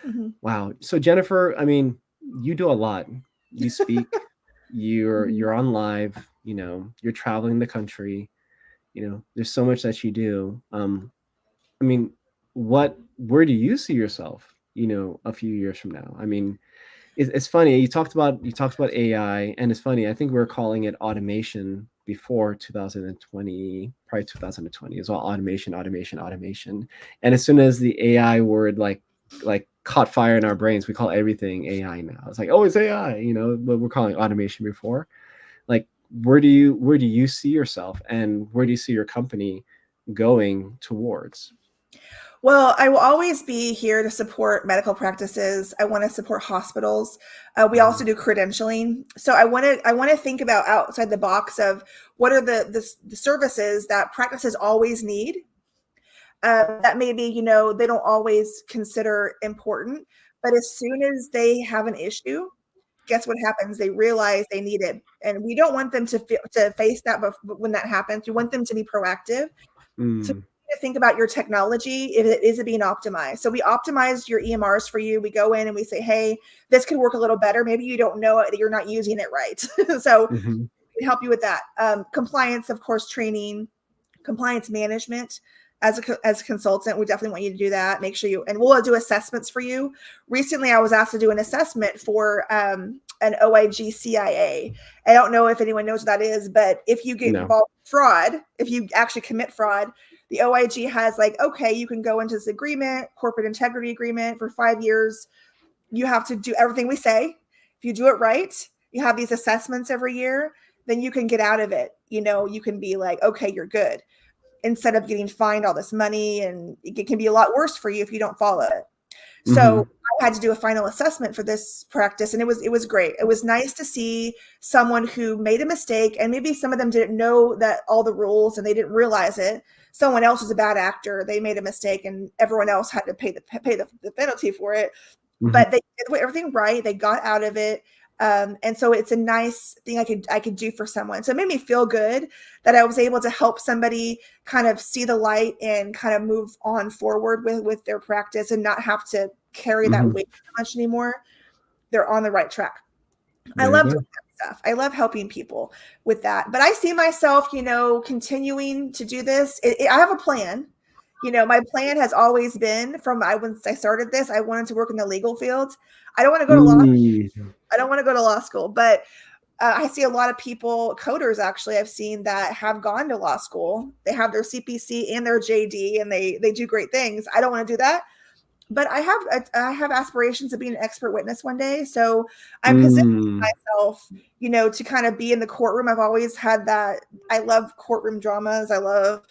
Mhm.
Wow. So Jennifer, I mean, you do a lot. You speak, you're on live, you're traveling the country, there's so much that you do. I mean, where do you see yourself, a few years from now? I mean, it's funny. You talked about AI, and it's funny. I think we are calling it automation before 2020, probably 2020. It's all automation, automation, automation. And as soon as the AI word like caught fire in our brains, we call everything AI now. It's like, oh, it's AI, but we're calling it automation before. Like, where do you see yourself, and where do you see your company going towards?
Well, I will always be here to support medical practices. I want to support hospitals. We also do credentialing. So I want to think about outside the box of what are the services that practices always need. That maybe they don't always consider important, but as soon as they have an issue, guess what happens? They realize they need it, and we don't want them to face that. But when that happens, we want them to be proactive. So think about your technology if it is being optimized. So we optimize your EMRs for you. We go in and we say, hey, this could work a little better. Maybe you don't know it, that you're not using it right. So we can help you with that. Compliance, of course, training, compliance management. As a consultant, we definitely want you to do that. Make sure and we'll do assessments for you. Recently, I was asked to do an assessment for an OIG CIA. I don't know if anyone knows what that is, but if you get involved in fraud, if you actually commit fraud, the OIG has okay, you can go into this agreement, corporate integrity agreement for 5 years. You have to do everything we say. If you do it right, you have these assessments every year, then you can get out of it. You can be like, okay, you're good, instead of getting fined all this money, and it can be a lot worse for you if you don't follow it. So I had to do a final assessment for this practice, and it was great. It was nice to see someone who made a mistake, and maybe some of them didn't know that all the rules and they didn't realize it. Someone else was a bad actor. They made a mistake, and everyone else had to pay the penalty for it. But they did everything right. They got out of it. And so it's a nice thing I could do for someone. So it made me feel good that I was able to help somebody kind of see the light and kind of move on forward with their practice and not have to carry that weight much anymore. They're on the right track. I love doing that stuff. I love helping people with that. But I see myself, continuing to do this. I have a plan. My plan has always been once I started this, I wanted to work in the legal field. I don't want to go to law. I don't want to go to law school, but I see a lot of people, coders actually, I've seen that have gone to law school. They have their CPC and their JD, and they do great things. I don't want to do that, but I have aspirations of being an expert witness one day. So I'm positioning myself, to kind of be in the courtroom. I've always had that. I love courtroom dramas. I love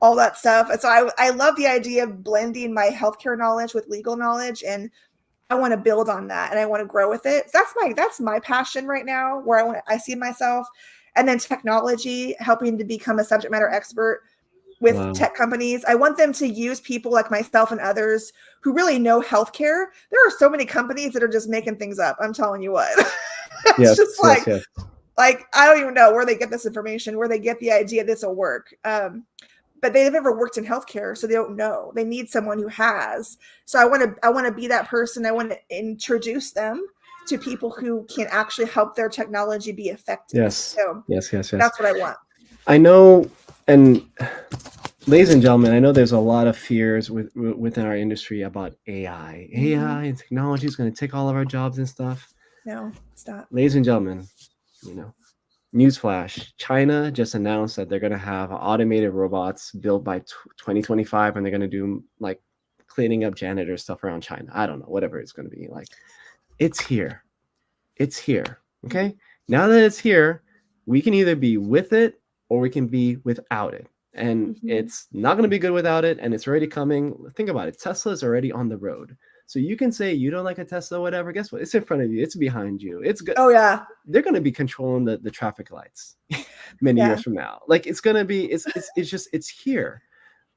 all that stuff. And so I love the idea of blending my healthcare knowledge with legal knowledge, and I want to build on that, and I want to grow with it. So that's my passion right now, where I see myself. And then technology, helping to become a subject matter expert with tech companies. I want them to use people like myself and others who really know healthcare. There are so many companies that are just making things up. I'm telling you what. It's just like, I don't even know where they get this information, where they get the idea this will work. But they've never worked in healthcare, so they don't know. They need someone who has. So I want to be that person. I want to introduce them to people who can actually help their technology be effective.
Yes.
So
yes.
That's what I want.
I know, and ladies and gentlemen, I know there's a lot of fears within our industry about AI. AI and technology is going to take all of our jobs and stuff.
No, it's not.
Ladies and gentlemen, newsflash, China just announced that they're going to have automated robots built by 2025, and they're going to do like cleaning up janitor stuff around China. I don't know, whatever it's going to be. Like, it's here. It's here. Okay. Now that it's here, we can either be with it or we can be without it. And it's not going to be good without it. And it's already coming. Think about it. Tesla is already on the road. So you can say you don't like a Tesla, whatever. Guess what? It's in front of you. It's behind you. It's good.
Oh yeah.
They're going to be controlling the traffic lights many years from now. Like, it's going to be, it's just, it's here.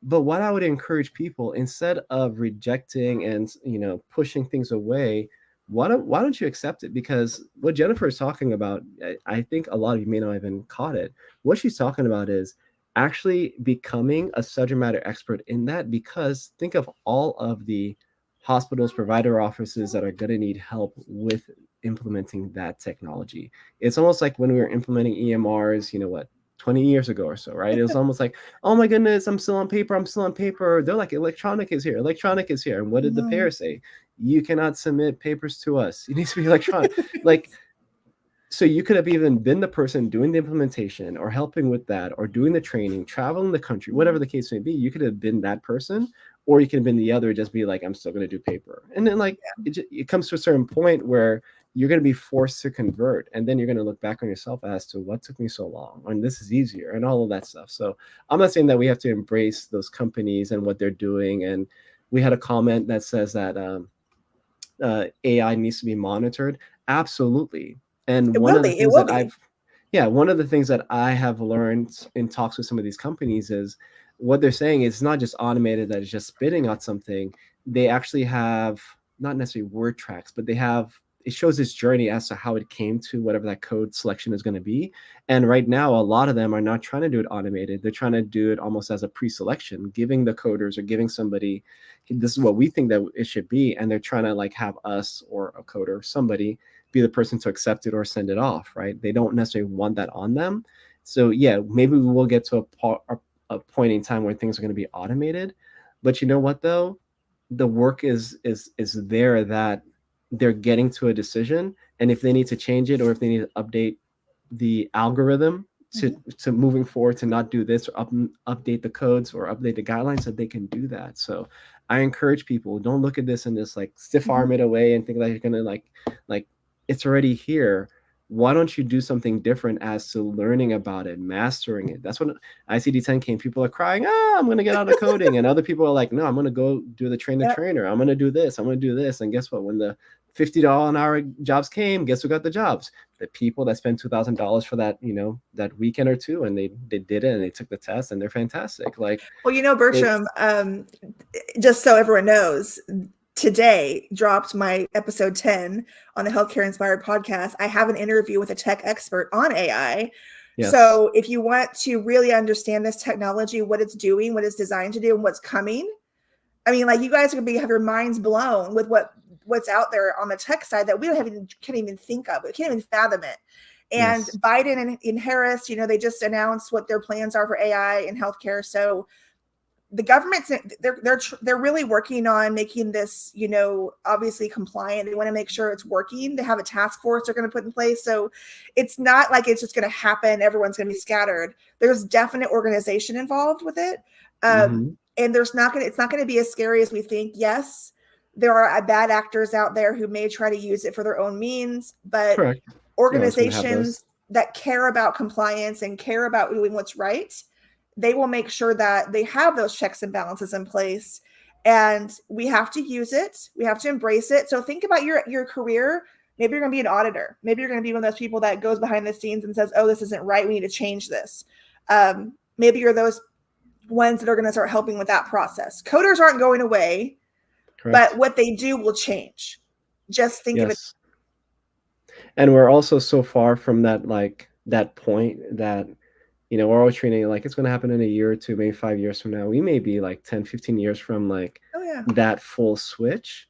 But what I would encourage people, instead of rejecting and, pushing things away, why don't you accept it? Because what Jennifer is talking about, I think a lot of you may not even caught it. What she's talking about is actually becoming a subject matter expert in that, because think of all of the hospitals, provider offices that are going to need help with implementing that technology. It's almost like when we were implementing EMRs, 20 years ago or so, right? It was almost like, oh my goodness, I'm still on paper. They're like, electronic is here. And what did the payer say? You cannot submit papers to us. It needs to be electronic. Like, so you could have even been the person doing the implementation or helping with that or doing the training, traveling the country, whatever the case may be. You could have been that person, or you could have been the other, just be like, I'm still going to do paper. And then it comes to a certain point where you're going to be forced to convert. And then you're going to look back on yourself as to what took me so long, and this is easier and all of that stuff. So I'm not saying that we have to embrace those companies and what they're doing. And we had a comment that says that AI needs to be monitored. Absolutely. And one of the things that I have learned in talks with some of these companies is what they're saying is not just automated, that is just spitting out something. They actually have not necessarily word tracks, but it shows this journey as to how it came to whatever that code selection is going to be. And right now, a lot of them are not trying to do it automated. They're trying to do it almost as a pre-selection, giving the coders or giving somebody, this is what we think that it should be. And they're trying to have us or a coder, somebody, be the person to accept it or send it off, right? They don't necessarily want that on them. So yeah, maybe we will get to a point in time where things are going to be automated. But you know what though? The work is there, that they're getting to a decision, and if they need to change it or if they need to update the algorithm to moving forward to not do this, or update the codes or update the guidelines, that they can do that. So I encourage people, don't look at this and just stiff arm it away and think that you're gonna like it's already here. Why don't you do something different as to learning about it, mastering it? That's when ICD-10 came. People are crying, I'm going to get out of coding. And other people are like, no, I'm going to go do the train the trainer. I'm going to do this. I'm going to do this. And guess what? When the $50 an hour jobs came, guess who got the jobs? The people that spent $2,000 for that, that weekend or two, and they did it and they took the test and they're fantastic.
Bertram, just so everyone knows, today dropped my episode 10 on the Healthcare Inspired podcast. I have an interview with a tech expert on AI. Yes. So if you want to really understand this technology, what it's doing, what it's designed to do, and what's coming, I mean, you guys are going to have your minds blown with what's out there on the tech side that we can't even think of. We can't even fathom it. And yes. Biden and Harris, they just announced what their plans are for AI in healthcare. So the government's they're really working on making this, obviously compliant. They want to make sure it's working. They have a task force they're going to put in place. So it's not like it's just going to happen. Everyone's going to be scattered. There's definite organization involved with it. And it's not going to be as scary as we think. Yes, there are bad actors out there who may try to use it for their own means, but correct. Organizations that care about compliance and care about doing what's right, they will make sure that they have those checks and balances in place. And we have to use it. We have to embrace it. So think about your career. Maybe you're going to be an auditor. Maybe you're going to be one of those people that goes behind the scenes and says, oh, this isn't right. We need to change this. Maybe you're those ones that are going to start helping with that process. Coders aren't going away, correct. But what they do will change. Just think of it.
And we're also so far from that point that, we're always treating it like it's going to happen in a year or two, maybe 5 years from now. We may be 10, 15 years from that full switch.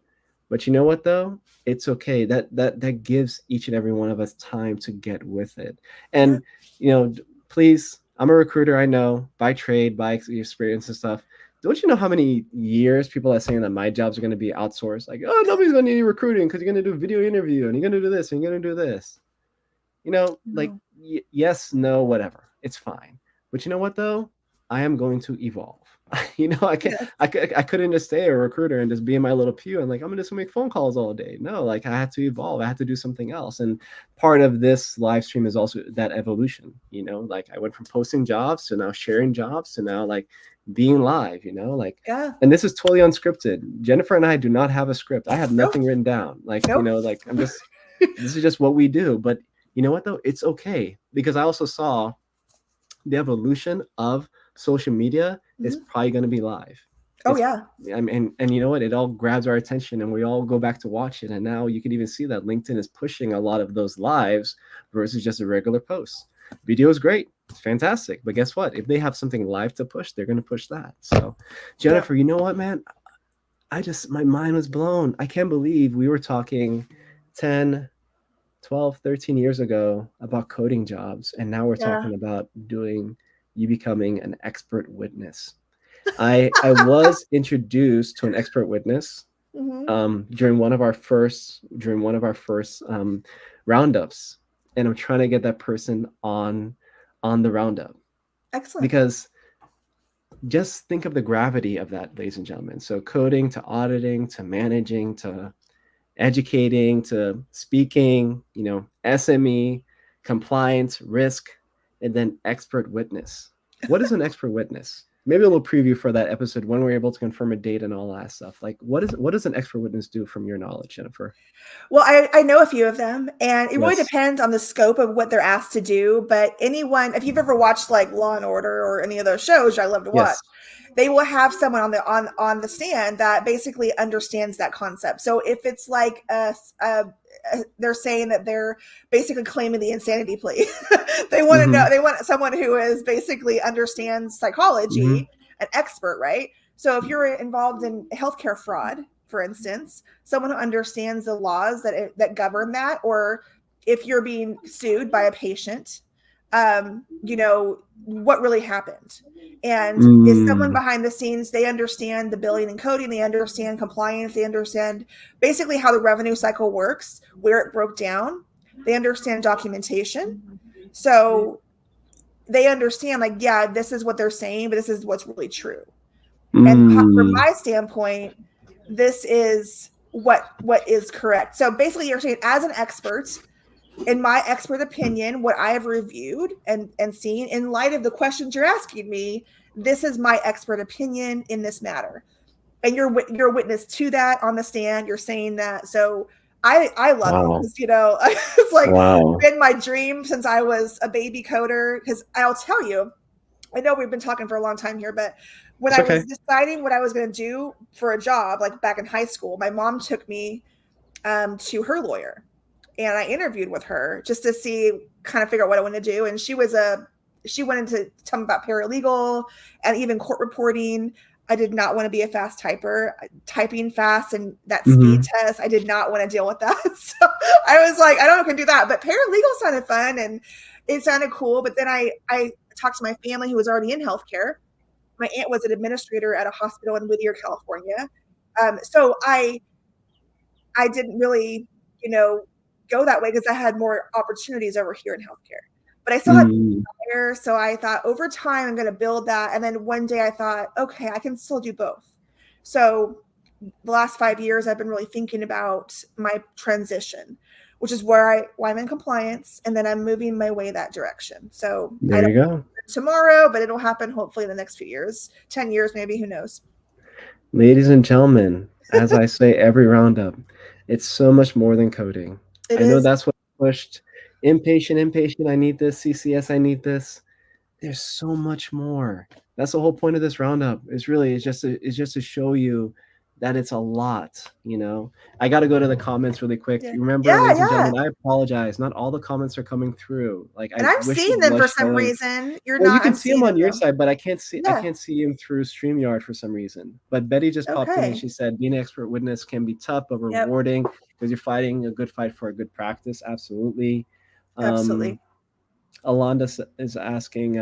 But you know what, though? It's okay. That gives each and every one of us time to get with it. And, please, I'm a recruiter, I know, by trade, by experience and stuff. Don't you know how many years people are saying that my jobs are going to be outsourced? Nobody's going to need recruiting because you're going to do video interview and you're going to do this and you're going to do this. Yes, no, whatever. It's fine. But you know what, though? I am going to evolve.
Yes.
I couldn't just stay a recruiter and just be in my little pew and like I'm just gonna make phone calls all day. No, like I had to evolve. I had to do something else. And part of this live stream is also that evolution. Like I went from posting jobs to now sharing jobs to now like being live. Like,
Yeah.
and this is totally unscripted. Jennifer and I do not have a script. I have
Nope.
nothing written down. Like
Nope.
like I'm just this is just what we do. But you know what though? It's okay because I also saw the evolution of social media is probably going to be live.
Oh
It's
yeah.
I mean, and you know what? It all grabs our attention, and we all go back to watch it. And now you can even see that LinkedIn is pushing a lot of those lives versus just a regular post. Video is great, it's fantastic, but guess what? If they have something live to push, they're going to push that. So, Jennifer,
Yep.
you know what, man? My mind was blown. I can't believe we were talking 10, 12, 13 years ago about coding jobs, and now we're
Yeah.
talking about you becoming an expert witness. I was introduced to an expert witness
Hmm.
during one of our first roundups, and I'm trying to get that person on the roundup
Excellent.
because just think of the gravity of that, ladies and gentlemen. So coding to auditing to managing to educating to speaking, SME, compliance, risk, and then expert witness. What is an expert witness? Maybe a little preview for that episode when we're able to confirm a date and all that stuff. Like, what does an expert witness do from your knowledge, Jennifer?
Well, I know a few of them, and it really
Yes.
depends on the scope of what they're asked to do. But anyone, if you've ever watched like Law and Order or any of those shows, I love to watch,
Yes.
they will have someone on the stand that basically understands that concept. So if it's like they're saying that they're basically claiming the insanity plea, they want to know.
Mm-hmm.
They want someone who is basically understands
Mm-hmm.
psychology, an expert, right? So if you're involved in healthcare fraud, for instance, someone who understands the laws that govern that, or if you're being sued by a patient, what really happened, and is someone
Mm.
behind the scenes. They understand the billing and coding, they understand compliance, they understand basically how the revenue cycle works, where it broke down, they understand documentation. So they understand, like, yeah, this is what they're saying, but this is what's really true. And from
Mm.
my standpoint, this is what is correct. So basically, you're saying, as an expert, in my expert opinion, what I have reviewed and seen in light of the questions you're asking me, this is my expert opinion in this matter. And you're a witness to that on the stand. You're saying that. So I love it
Wow.
because it's like
Wow.
been my dream since I was a baby coder. Because I'll tell you, I know we've been talking for a long time here, but when
It's
I
okay.
was deciding what I was going to do for a job, like back in high school, my mom took me to her lawyer, and I interviewed with her just to see, kind of figure out what I wanted to do. And she went into tell me about paralegal and even court reporting. I did not want to be a fast typer, typing fast and that speed
Mm-hmm.
test. I did not want to deal with that. So I was like, I don't know if I can do that. But paralegal sounded fun and it sounded cool. But then I talked to my family who was already in healthcare. My aunt was an administrator at a hospital in Whittier, California. So I didn't really, you know, go that way because I had more opportunities over here in healthcare. But I still had
Mm.
there, so I thought over time I'm going to build that. And then one day I thought, okay, I can still do both. So the last 5 years, I've been really thinking about my transition, which is why I'm in compliance, and then I'm moving my way that direction. So I
There
don't
you go.
tomorrow, but it'll happen hopefully in the next few years, 10 years maybe, who knows?
Ladies and gentlemen, as I say every roundup, it's so much more than coding.
It
I know
is.
that's what pushed impatient, impatient. I need this. CCS, I need this. There's so much more. That's the whole point of this roundup. It's just to show you that it's a lot. I got to go to the comments really quick.
Yeah.
Remember,
Yeah.
ladies and
Yeah.
gentlemen, I apologize. Not all the comments are coming through. Like
And
I
I'm
wish it
seeing them
was
for some
showing.
reason. You're
Well, you
not.
can
I'm
see them
seeing
on
them
your
though.
side, but I
Yeah.
can't see him through StreamYard for some reason. But Betty just popped in and
Okay.
she said, being an expert witness can be tough but
Yep.
rewarding because you're fighting a good fight for a good practice. Absolutely. Um,
Absolutely.
Alonda is asking,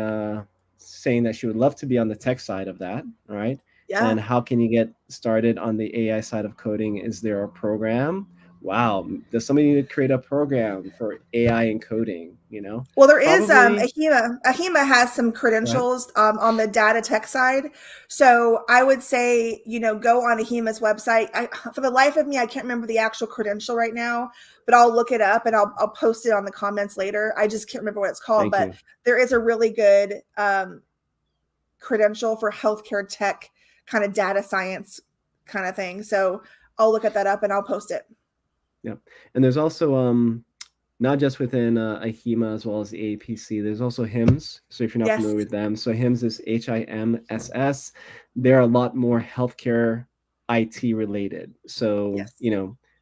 saying that she would love to be on the tech side of that. All right.
Yeah.
And how can you get started on the AI side of coding? Is there a program? wow, does somebody need to create a program for AI encoding?
Well, there is
Probably.
Ahima. Ahima has some
Right.
credentials on the data tech side. So I would say, go on Ahima's website. For the life of me, I can't remember the actual credential right now, but I'll look it up and I'll post it on the comments later. I just can't remember what it's called,
Thank
but
you.
there is a really good credential for healthcare tech kind of data science kind of thing. So I'll look at that up and I'll post it.
Yep. And there's also not just within AHIMA as well as the APC, there's also HIMSS. So if you're not
Yes.
familiar with them, so HIMSS is HIMSS. They're a lot more healthcare IT related. So,
Yes.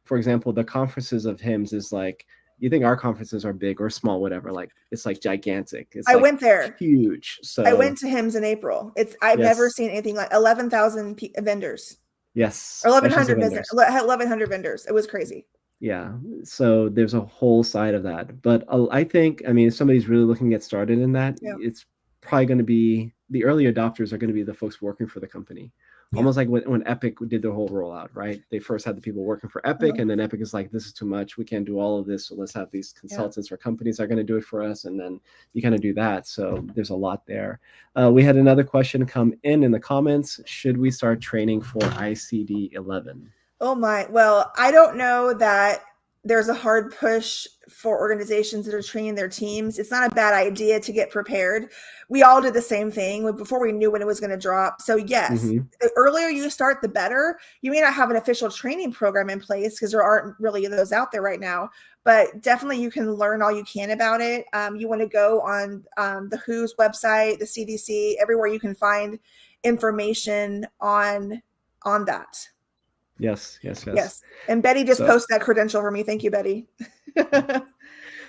for example, the conferences of HIMSS is like, you think our conferences are big or small, whatever, like it's like gigantic. It's
I
like
went there.
huge.
I went
So
to HIMSS in April. I've never
yes,
seen anything like 11,000 vendors
yes,
or
that's just the
1,100 business,
vendors.
1,100 vendors. It was crazy.
Yeah, so there's a whole side of that. But I think, I mean, if somebody's really looking to get started in that,
Yeah.
it's probably going to be the early adopters are going to be the folks working for the company.
Yeah.
Almost like when Epic did their whole rollout, right? They first had the people working for Epic, and then Epic is like, this is too much. We can't do all of this. So let's have these consultants or companies that are going to do it for us. And then you kind of do that. So there's a lot there. We had another question come in the comments. Should we start training for ICD 11?
Oh my. Well, I don't know that there's a hard push for organizations that are training their teams. It's not a bad idea to get prepared. We all did the same thing before we knew when it was going to drop. So yes, the earlier you start, the better. You may not have an official training program in place because there aren't really those out there right now, but definitely you can learn all you can about it. You want to go on the WHO's website, the CDC, everywhere you can find information on that.
Yes.
And Betty just posted that credential for me. Thank you, Betty.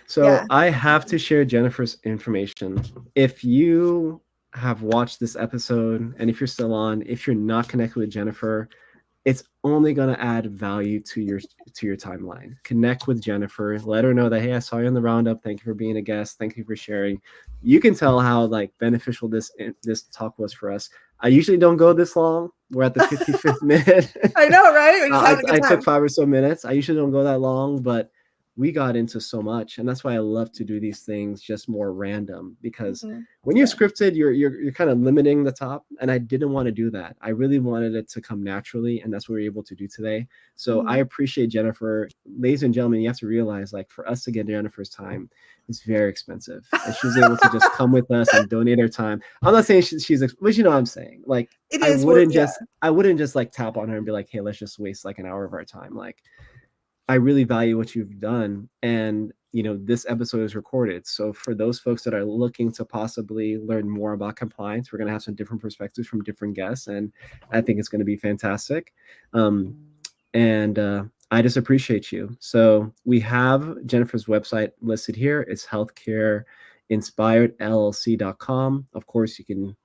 So I have to share Jennifer's information. If you have watched this episode and if you're still on, if you're not connected with Jennifer, it's only going to add value to your timeline. Connect with Jennifer, let her know that, hey, I saw you on the roundup. Thank you for being a guest. Thank you for sharing. You can tell how like beneficial this talk was for us. I usually don't go this long. We're at the 55th minute.
I know, right?
I took 5 or so minutes. I usually don't go that long, but we got into so much, and that's why I love to do these things just more random, because when you're scripted, you're kind of limiting the top, and I didn't want to do that. I really wanted it to come naturally, and that's what we're able to do today. So I appreciate Jennifer. Ladies and gentlemen, you have to realize, like, for us to get Jennifer's time, it's very expensive, and she's able to just come with us and donate her time. I'm not saying she's but you know what I'm saying. Like, I wouldn't just like tap on her and be like, hey, let's just waste like an hour of our time. Like, I really value what you've done. And, this episode is recorded. So for those folks that are looking to possibly learn more about compliance, we're going to have some different perspectives from different guests. And I think it's going to be fantastic. I just appreciate you. So we have Jennifer's website listed here. It's healthcareinspiredllc.com. Of course, you can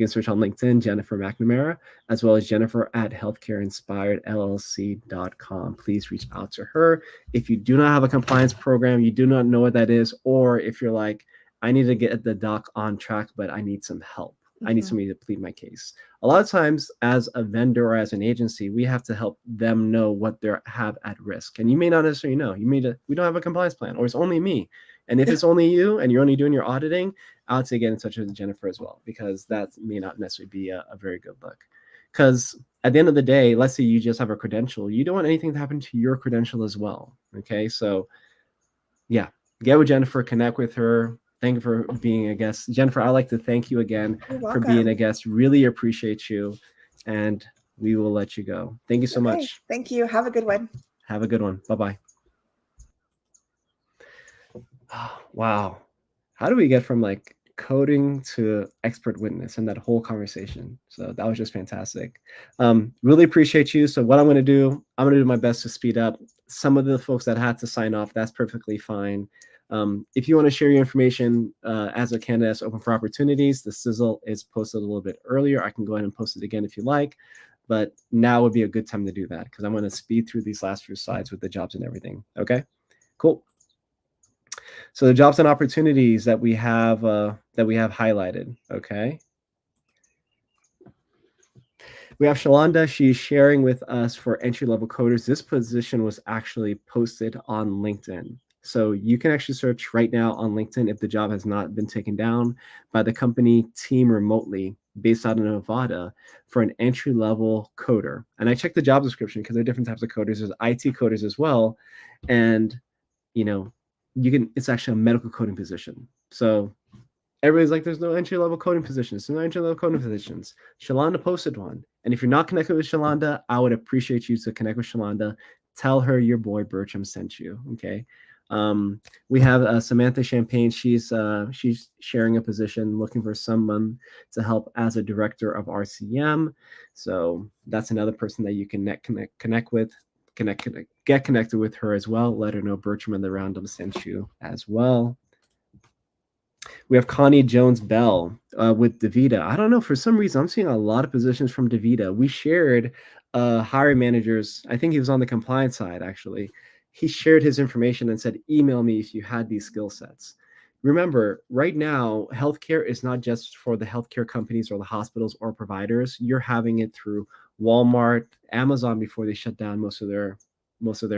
search on LinkedIn, Jennifer McNamara, as well as Jennifer at healthcareinspiredllc.com. Please reach out to her. If you do not have a compliance program, you do not know what that is, or if you're like, I need to get the doc on track, but I need some help. I need somebody to plead my case. A lot of times as a vendor or as an agency, we have to help them know what they have at risk. And you may not necessarily know. We don't have a compliance plan, or it's only me. And if it's only you and you're only doing your auditing, I'll to get in touch with Jennifer as well, because that may not necessarily be a very good look. Because at the end of the day, let's say you just have a credential. You don't want anything to happen to your credential as well. Okay. So yeah, get with Jennifer, connect with her. Thank you for being a guest. Jennifer, I'd like to thank you again for being a guest. Really appreciate you. And we will let you go. Thank you so much.
Thank you. Have a good one.
Have a good one. Bye-bye. Oh, wow. How do we get from like coding to expert witness and that whole conversation? So that was just fantastic. Really appreciate you. So what I'm going to do my best to speed up. Some of the folks that had to sign off, that's perfectly fine. If you want to share your information as a candidate that's open for opportunities, the sizzle is posted a little bit earlier. I can go ahead and post it again if you like, but now would be a good time to do that, because I'm going to speed through these last few slides with the jobs and everything. Okay, cool. So the jobs and opportunities that we have highlighted. Okay. We have Shalonda. She's sharing with us for entry-level coders. This position was actually posted on LinkedIn. So you can actually search right now on LinkedIn if the job has not been taken down by the company Team Remotely based out of Nevada for an entry-level coder. And I checked the job description because there are different types of coders. There's IT coders as well. And, it's actually a medical coding position. So everybody's like, there's no entry-level coding positions. There's no entry-level coding positions. Shalonda posted one. And if you're not connected with Shalonda, I would appreciate you to connect with Shalonda. Tell her your boy Bertram sent you. Okay. We have Samantha Champagne. She's sharing a position, looking for someone to help as a director of RCM. So that's another person that you can connect with. Get connected with her as well. Let her know Bertram and the Roundup sent you as well. We have Connie Jones Bell with DaVita. I don't know, for some reason, I'm seeing a lot of positions from DaVita. We shared hiring managers. I think he was on the compliance side, actually. He shared his information and said, email me if you had these skill sets. Remember, right now, healthcare is not just for the healthcare companies or the hospitals or providers. You're having it through Walmart, Amazon before they shut down most of their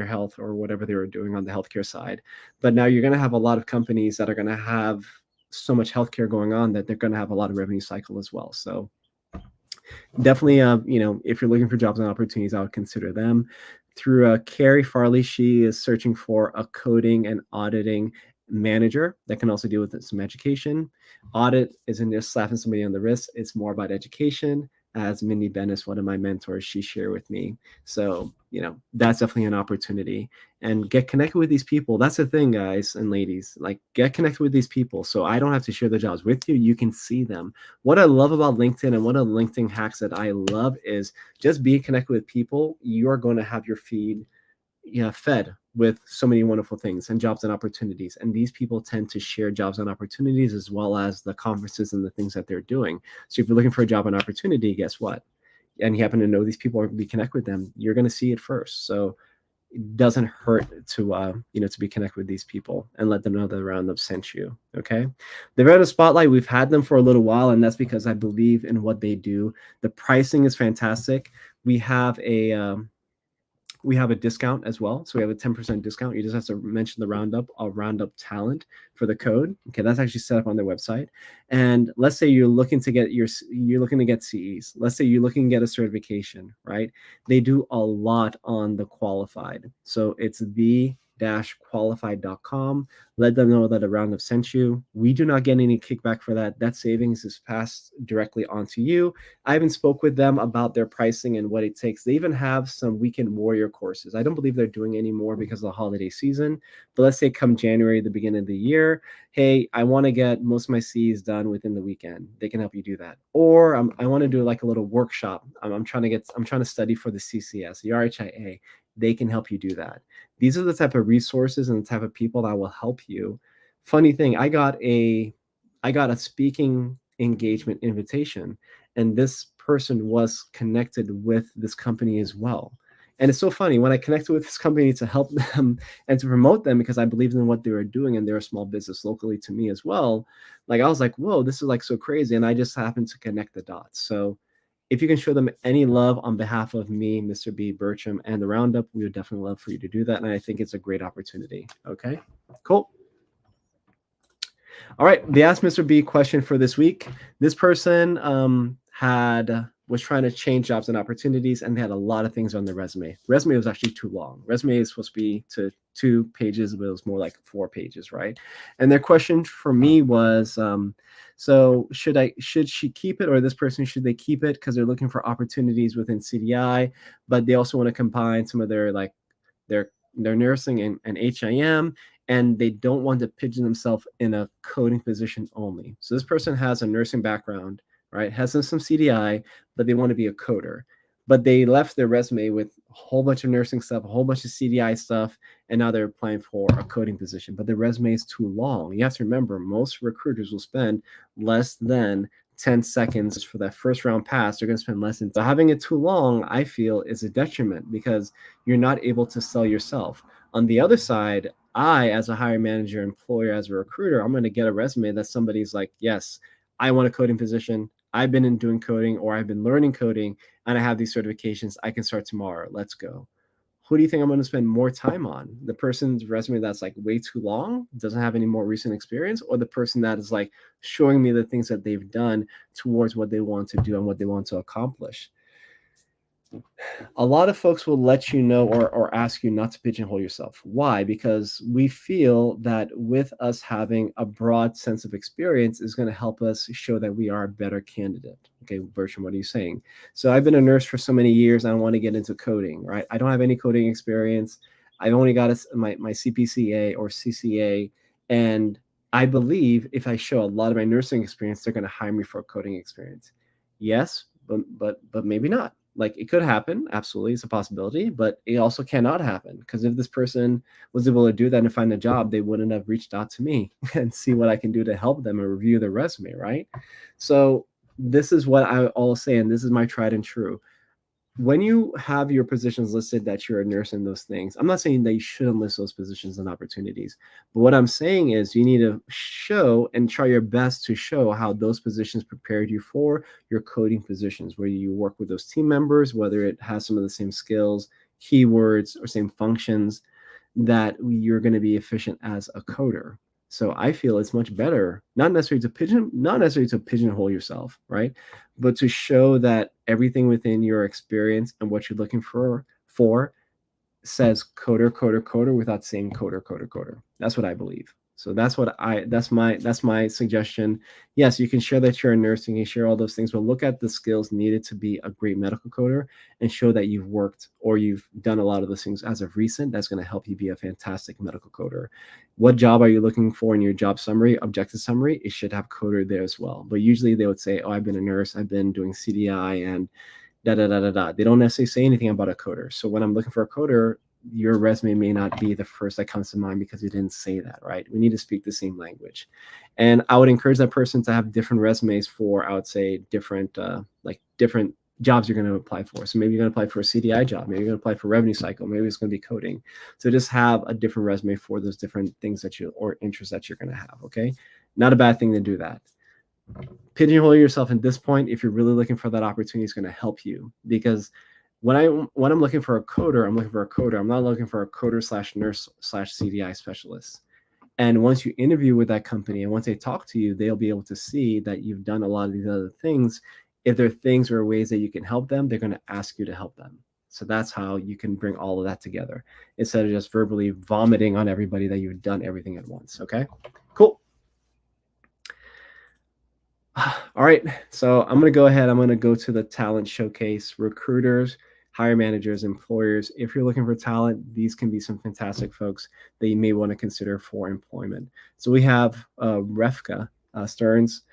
health or whatever they were doing on the healthcare side. But now you're going to have a lot of companies that are going to have so much healthcare going on that they're going to have a lot of revenue cycle as well. So definitely, if you're looking for jobs and opportunities, I would consider them. Through Carrie Farley, she is searching for a coding and auditing manager that can also deal with some education. Audit isn't just slapping somebody on the wrist. It's more about education. As Mindy Bennis, one of my mentors, she shared with me. So, that's definitely an opportunity. And get connected with these people. That's the thing, guys and ladies. Like, get connected with these people. So I don't have to share the jobs with you. You can see them. What I love about LinkedIn and one of the LinkedIn hacks that I love is just being connected with people. You're going to have your feed fed with so many wonderful things and jobs and opportunities. And these people tend to share jobs and opportunities as well as the conferences and the things that they're doing. So if you're looking for a job and opportunity, guess what? And you happen to know these people or be connected with them, you're going to see it first. So it doesn't hurt to to be connected with these people and let them know that the Roundup sent you. Okay. The Roundup Spotlight, we've had them for a little while, and that's because I believe in what they do. The pricing is fantastic. We have a discount as well. So we have a 10% discount. You just have to mention the Roundup talent for the code. Okay, that's actually set up on their website. And let's say you're looking to get CEs. Let's say you're looking to get a certification, right? They do a lot on the qualified. So it's the-qualified.com. Let them know that a Roundup sent you. We do not get any kickback for that. That savings is passed directly onto you. I even spoke with them about their pricing and what it takes. They even have some Weekend Warrior courses. I don't believe they're doing any more because of the holiday season. But let's say come January, the beginning of the year, hey, I want to get most of my C's done within the weekend. They can help you do that. Or I want to do like a little workshop. I'm trying to study for the CCS, the RHIA. They can help you do that. These are the type of resources and the type of people that will help you. Funny thing, I got a speaking engagement invitation, and this person was connected with this company as well. And it's so funny when I connected with this company to help them and to promote them because I believed in what they were doing and they're a small business locally to me as well. Like I was like, whoa, this is like so crazy. And I just happened to connect the dots. So if you can show them any love on behalf of me, Mr. B, Bertram, and the Roundup, we would definitely love for you to do that. And I think it's a great opportunity. Okay, cool. All right, the Ask Mr. B question for this week. This person was trying to change jobs and opportunities, and they had a lot of things on their resume. Resume was actually too long. Resume is supposed to be to 2 pages, but it was more like 4 pages, right? And their question for me was, so should she keep it, or this person, should they keep it because they're looking for opportunities within CDI, but they also want to combine some of their nursing and HIM, and they don't want to pigeon themselves in a coding position only. So this person has a nursing background, right? Has some CDI, but they want to be a coder. But they left their resume with a whole bunch of nursing stuff, a whole bunch of CDI stuff, and now they're applying for a coding position. But the resume is too long. You have to remember, most recruiters will spend less than 10 seconds for that first round pass. They're going to spend less than. So having it too long, I feel, is a detriment because you're not able to sell yourself. On the other side, I, as a hiring manager, employer, as a recruiter, I'm going to get a resume that somebody's like, yes, I want a coding position. I've been in doing coding, or I've been learning coding, and I have these certifications. I can start tomorrow. Let's go. Who do you think I'm going to spend more time on? The person's resume that's like way too long, doesn't have any more recent experience, or the person that is like showing me the things that they've done towards what they want to do and what they want to accomplish? A lot of folks will let you know, or ask you not to pigeonhole yourself. Why? Because we feel that with us having a broad sense of experience is going to help us show that we are a better candidate. Okay, Bertram, what are you saying? So I've been a nurse for so many years. I don't want to get into coding, right? I don't have any coding experience. I've only got my CPCA or CCA. And I believe if I show a lot of my nursing experience, they're going to hire me for a coding experience. Yes, but maybe not. Like, it could happen, absolutely, it's a possibility, but it also cannot happen, because if this person was able to do that and find a job, they wouldn't have reached out to me and see what I can do to help them and review their resume, right? So this is what I always say, and this is my tried and true. When you have your positions listed that you're a nurse in those things, I'm not saying that you shouldn't list those positions and opportunities, but what I'm saying is you need to show and try your best to show how those positions prepared you for your coding positions, where you work with those team members, whether it has some of the same skills, keywords, or same functions, that you're going to be efficient as a coder. So I feel it's much better, not necessarily to pigeonhole yourself, right? But to show that everything within your experience and what you're looking for says coder, coder, coder, without saying coder, coder, coder. That's what I believe. So that's my suggestion. Yes, you can share that you're a nurse, and you share all those things, but look at the skills needed to be a great medical coder, and show that you've worked or you've done a lot of those things as of recent. That's going to help you be a fantastic medical coder. What job are you looking for in your job summary, objective summary? It should have coder there as well. But usually they would say, oh, I've been a nurse, I've been doing CDI, and da da da da da. They don't necessarily say anything about a coder. So when I'm looking for a coder, your resume may not be the first that comes to mind because you didn't say that, right? We need to speak the same language. And I would encourage that person to have different resumes for, I would say, different different jobs you're going to apply for. So maybe you're going to apply for a CDI job, maybe you're going to apply for revenue cycle, maybe it's going to be coding. So just have a different resume for those different things or interests that you're going to have, okay? Not a bad thing to do that. Pigeonhole yourself at this point, if you're really looking for that opportunity, is going to help you, because when I'm looking for a coder, I'm looking for a coder. I'm not looking for a coder / nurse / CDI specialist. And once you interview with that company and once they talk to you, they'll be able to see that you've done a lot of these other things. If there are things or ways that you can help them, they're going to ask you to help them. So that's how you can bring all of that together, instead of just verbally vomiting on everybody that you've done everything at once. Okay, cool. All right, so I'm going to go ahead. I'm going to go to the talent showcase. Recruiters, hire managers, employers, if you're looking for talent, these can be some fantastic folks that you may want to consider for employment. So we have Refka Stearns.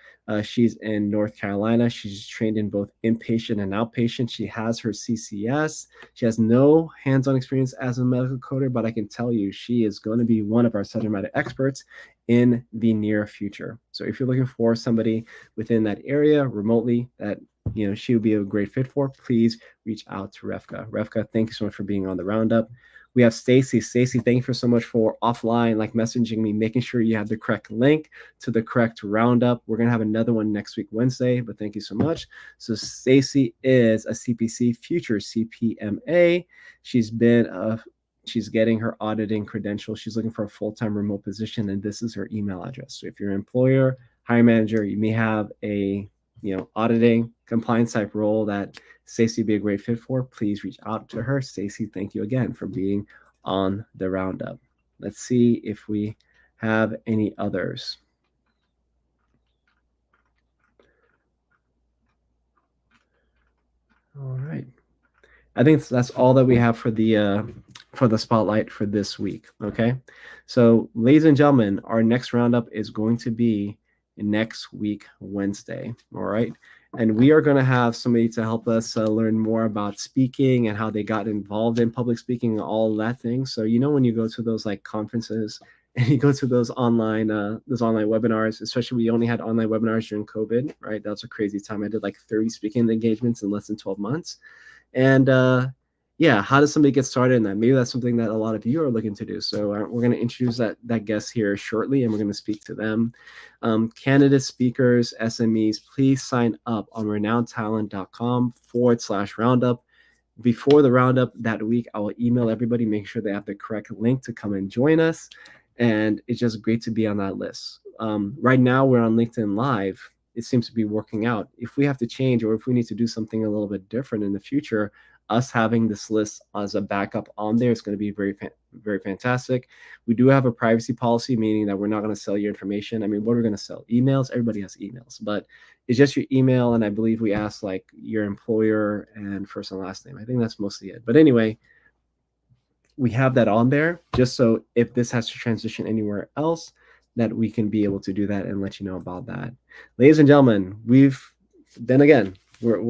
She's in North Carolina. She's trained in both inpatient and outpatient. She has her CCS. She has no hands-on experience as a medical coder, but I can tell you she is going to be one of our subject matter experts in the near future. So if you're looking for somebody within that area remotely that she would be a great fit for, please reach out to Refka. Refka, thank you so much for being on the roundup. We have Stacy. Stacy, thank you so much for offline, messaging me, making sure you have the correct link to the correct roundup. We're going to have another one next week, Wednesday, but thank you so much. So Stacy is a CPC, future CPMA. She's getting her auditing credentials. She's looking for a full-time remote position, and this is her email address. So if you're an employer, hiring manager, you may have a auditing compliance type role that Stacey would be a great fit for, please reach out to her. Stacey, thank you again for being on the roundup. Let's see if we have any others. All right. I think that's all that we have for the spotlight for this week. Okay. So ladies and gentlemen, our next roundup is going to be next week, Wednesday. All right. And we are going to have somebody to help us learn more about speaking and how they got involved in public speaking and all that thing. So, when you go to those conferences and you go to those online webinars, especially we only had online webinars during COVID, right? That was a crazy time. I did 30 speaking engagements in less than 12 months. And, yeah, how does somebody get started in that? Maybe that's something that a lot of you are looking to do. So we're going to introduce that guest here shortly, and we're going to speak to them. Candidates, speakers, SMEs, please sign up on renowntalent.com/roundup. Before the roundup that week, I will email everybody, make sure they have the correct link to come and join us. And it's just great to be on that list. Right now, we're on LinkedIn Live. It seems to be working out. If we have to change or if we need to do something a little bit different in the future, us having this list as a backup on there is going to be very fantastic. We do have a privacy policy, meaning that we're not going to sell your information. I mean, what are we going to sell? Emails? Everybody has emails, but it's just your email. And I believe we asked like your employer and first and last name. I think that's mostly it. But anyway, we have that on there just so if this has to transition anywhere else, that we can be able to do that and let you know about that. Ladies and gentlemen, we're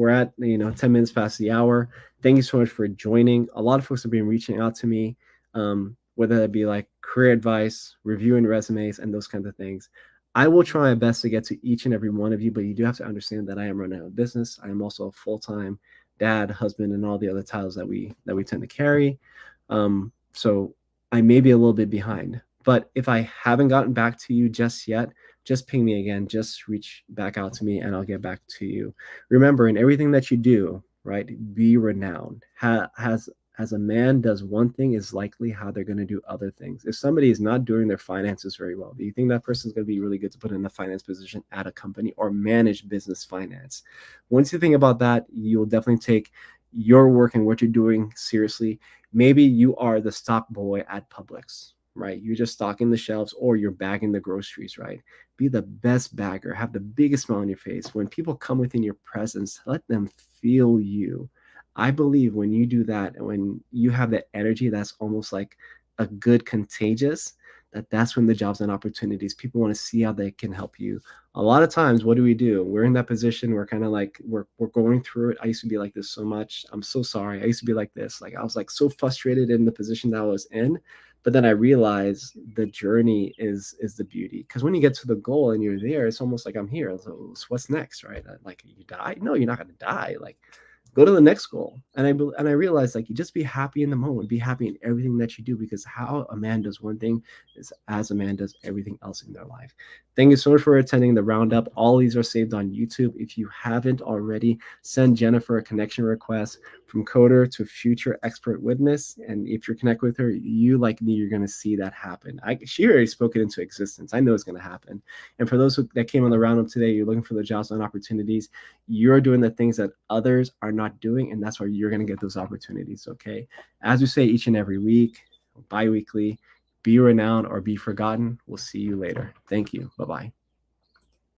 at 10 minutes past the hour. Thank you so much for joining. A lot of folks have been reaching out to me, whether that be like career advice, reviewing resumes, and those kinds of things. I will try my best to get to each and every one of you, but you do have to understand that I am running a business. I am also a full-time dad, husband, and all the other titles that we tend to carry. So I may be a little bit behind, but if I haven't gotten back to you just yet, just ping me again, just reach back out to me and I'll get back to you. Remember, in everything that you do, right, be renowned. As a man does one thing is likely how they're going to do other things. If somebody is not doing their finances very well, do you think that person is going to be really good to put in a finance position at a company or manage business finance? Once you think about that, you'll definitely take your work and what you're doing seriously. Maybe you are the stock boy at Publix, right? You're just stocking the shelves or you're bagging the groceries, right? Be the best bagger, have the biggest smile on your face. When people come within your presence, let them feel you. I believe when you do that and when you have that energy that's almost like a good contagious, that's when the jobs and opportunities, people want to see how they can help you. A lot of times, what do? We're in that position. We're kind of like, we're going through it. I used to be like this so much. I'm so sorry. I used to be like this. Like I was like so frustrated in the position that I was in. But then I realized the journey is the beauty. Because when you get to the goal and you're there, it's almost like I'm here. So what's next, right? Like you die? No, you're not going to die. Like go to the next goal. And I realized like you just be happy in the moment, be happy in everything that you do, because how a man does one thing is as a man does everything else in their life. Thank you so much for attending the roundup. All these are saved on YouTube. If you haven't already, send Jennifer a connection request from coder to future expert witness. And if you connect with her, you like me, you're going to see that happen. She already spoke it into existence. I know it's going to happen. And for those that came on the roundup today, you're looking for the jobs and opportunities. You're doing the things that others are not doing, and that's why you're going to get those opportunities. Okay. As we say each and every week, bi-weekly, be renowned or be forgotten. We'll see you later. Thank you. Bye-bye.